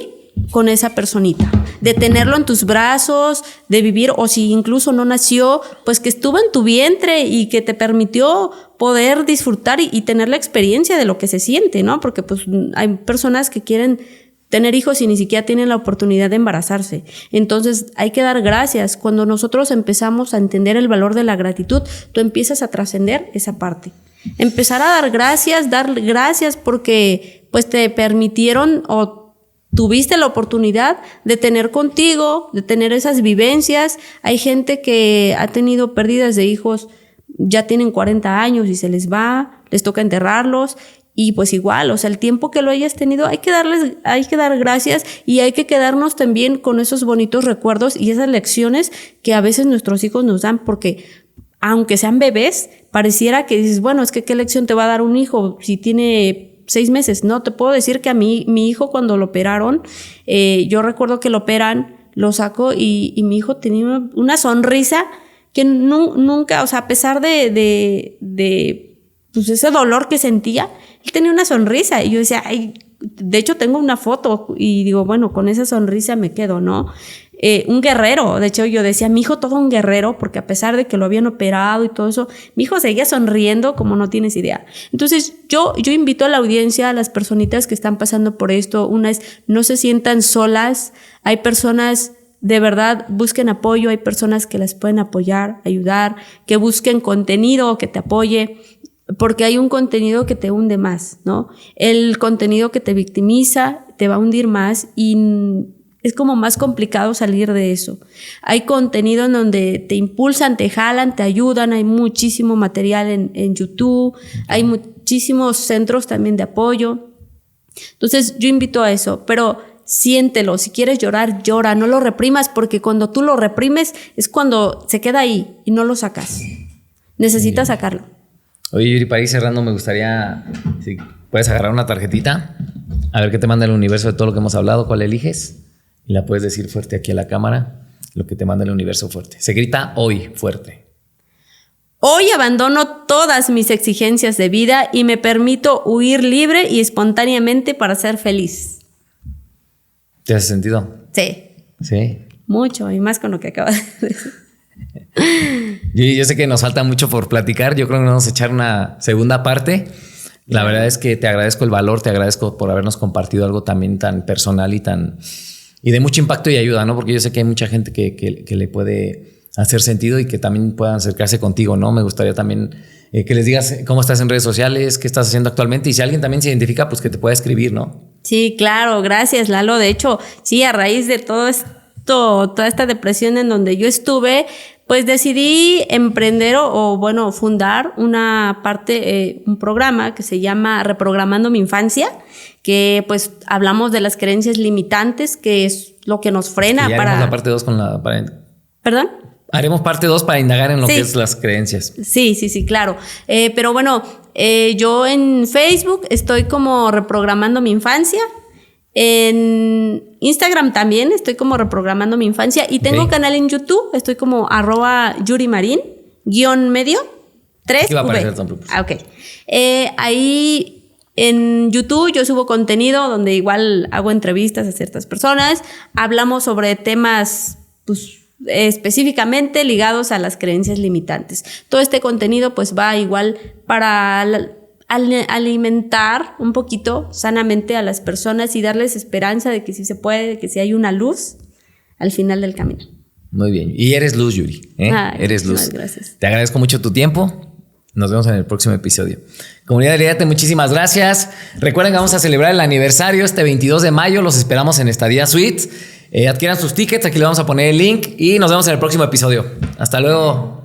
con esa personita, de tenerlo en tus brazos, de vivir, o si incluso no nació, pues que estuvo en tu vientre y que te permitió poder disfrutar y tener la experiencia de lo que se siente, ¿no? Porque pues hay personas que quieren tener hijos y ni siquiera tienen la oportunidad de embarazarse. Entonces hay que dar gracias. Cuando nosotros empezamos a entender el valor de la gratitud, tú empiezas a trascender esa parte. Empezar a dar gracias porque pues te permitieron o tuviste la oportunidad de tener contigo, de tener esas vivencias. Hay gente que ha tenido pérdidas de hijos, ya tienen 40 años y se les toca enterrarlos. Y pues igual, o sea, el tiempo que lo hayas tenido, hay que dar gracias y hay que quedarnos también con esos bonitos recuerdos y esas lecciones que a veces nuestros hijos nos dan, porque aunque sean bebés, pareciera que dices, bueno, es que ¿qué lección te va a dar un hijo si tiene 6 meses? No, te puedo decir que a mí, mi hijo cuando lo operaron, yo recuerdo que lo operan, lo saco y mi hijo tenía una sonrisa que nunca, o sea, a pesar de pues ese dolor que sentía, él tenía una sonrisa y yo decía, ay, de hecho tengo una foto y digo, bueno, con esa sonrisa me quedo, ¿no? Un guerrero, de hecho yo decía, mi hijo todo un guerrero, porque a pesar de que lo habían operado y todo eso, mi hijo seguía sonriendo como no tienes idea. Entonces yo invito a la audiencia, a las personitas que están pasando por esto, no se sientan solas, hay personas, de verdad, busquen apoyo, hay personas que las pueden apoyar, ayudar, que busquen contenido que te apoye, porque hay un contenido que te hunde más, ¿no? El contenido que te victimiza te va a hundir más y es como más complicado salir de eso. Hay contenido en donde te impulsan, te jalan, te ayudan, hay muchísimo material en YouTube, hay muchísimos centros también de apoyo. Entonces yo invito a eso, pero siéntelo, si quieres llorar, llora, no lo reprimas, porque cuando tú lo reprimes es cuando se queda ahí y no lo sacas. Necesitas sacarlo. Oye, Yuri, para ir cerrando, me gustaría, si puedes agarrar una tarjetita, a ver qué te manda el universo de todo lo que hemos hablado, cuál eliges, y la puedes decir fuerte aquí a la cámara, lo que te manda el universo fuerte. Se grita hoy fuerte. Hoy abandono todas mis exigencias de vida y me permito huir libre y espontáneamente para ser feliz. ¿Te hace sentido? Sí. Sí. Mucho, y más con lo que acabas de decir. Yo sé que nos falta mucho por platicar. Yo creo que vamos a echar una segunda parte. La verdad es que te agradezco el valor, te agradezco por habernos compartido algo también tan personal y de mucho impacto y ayuda, ¿no? Porque yo sé que hay mucha gente que le puede hacer sentido y que también puedan acercarse contigo, ¿no? Me gustaría también que les digas cómo estás en redes sociales, qué estás haciendo actualmente y si alguien también se identifica, pues que te pueda escribir, ¿no? Sí, claro, gracias, Lalo. De hecho, sí, a raíz de todo esto, toda esta depresión en donde yo estuve, pues decidí emprender o fundar un programa que se llama Reprogramando mi Infancia, que pues hablamos de las creencias limitantes, que es lo que nos frena ya para... la parte 2 con la... ¿Perdón? Haremos parte 2 para indagar en lo que es las creencias. Sí, claro. Pero bueno, yo en Facebook estoy como Reprogramando mi Infancia. En Instagram también estoy como Reprogramando mi Infancia. Y tengo canal en YouTube, estoy como @YuriMarin _medio 3. Aquí va a aparecer Tom. Ok. Ahí en YouTube yo subo contenido donde igual hago entrevistas a ciertas personas. Hablamos sobre temas, pues, específicamente ligados a las creencias limitantes. Todo este contenido pues va igual para alimentar un poquito sanamente a las personas y darles esperanza de que sí se puede, de que sí hay una luz al final del camino. Muy bien. Y eres luz, Yuri. Eres luz. Gracias. Te agradezco mucho tu tiempo. Nos vemos en el próximo episodio. Comunidad de Lidérate, muchísimas gracias. Recuerden que vamos a celebrar el aniversario este 22 de mayo. Los esperamos en Estadía Suites. Adquieran sus tickets. Aquí les vamos a poner el link y nos vemos en el próximo episodio. Hasta luego.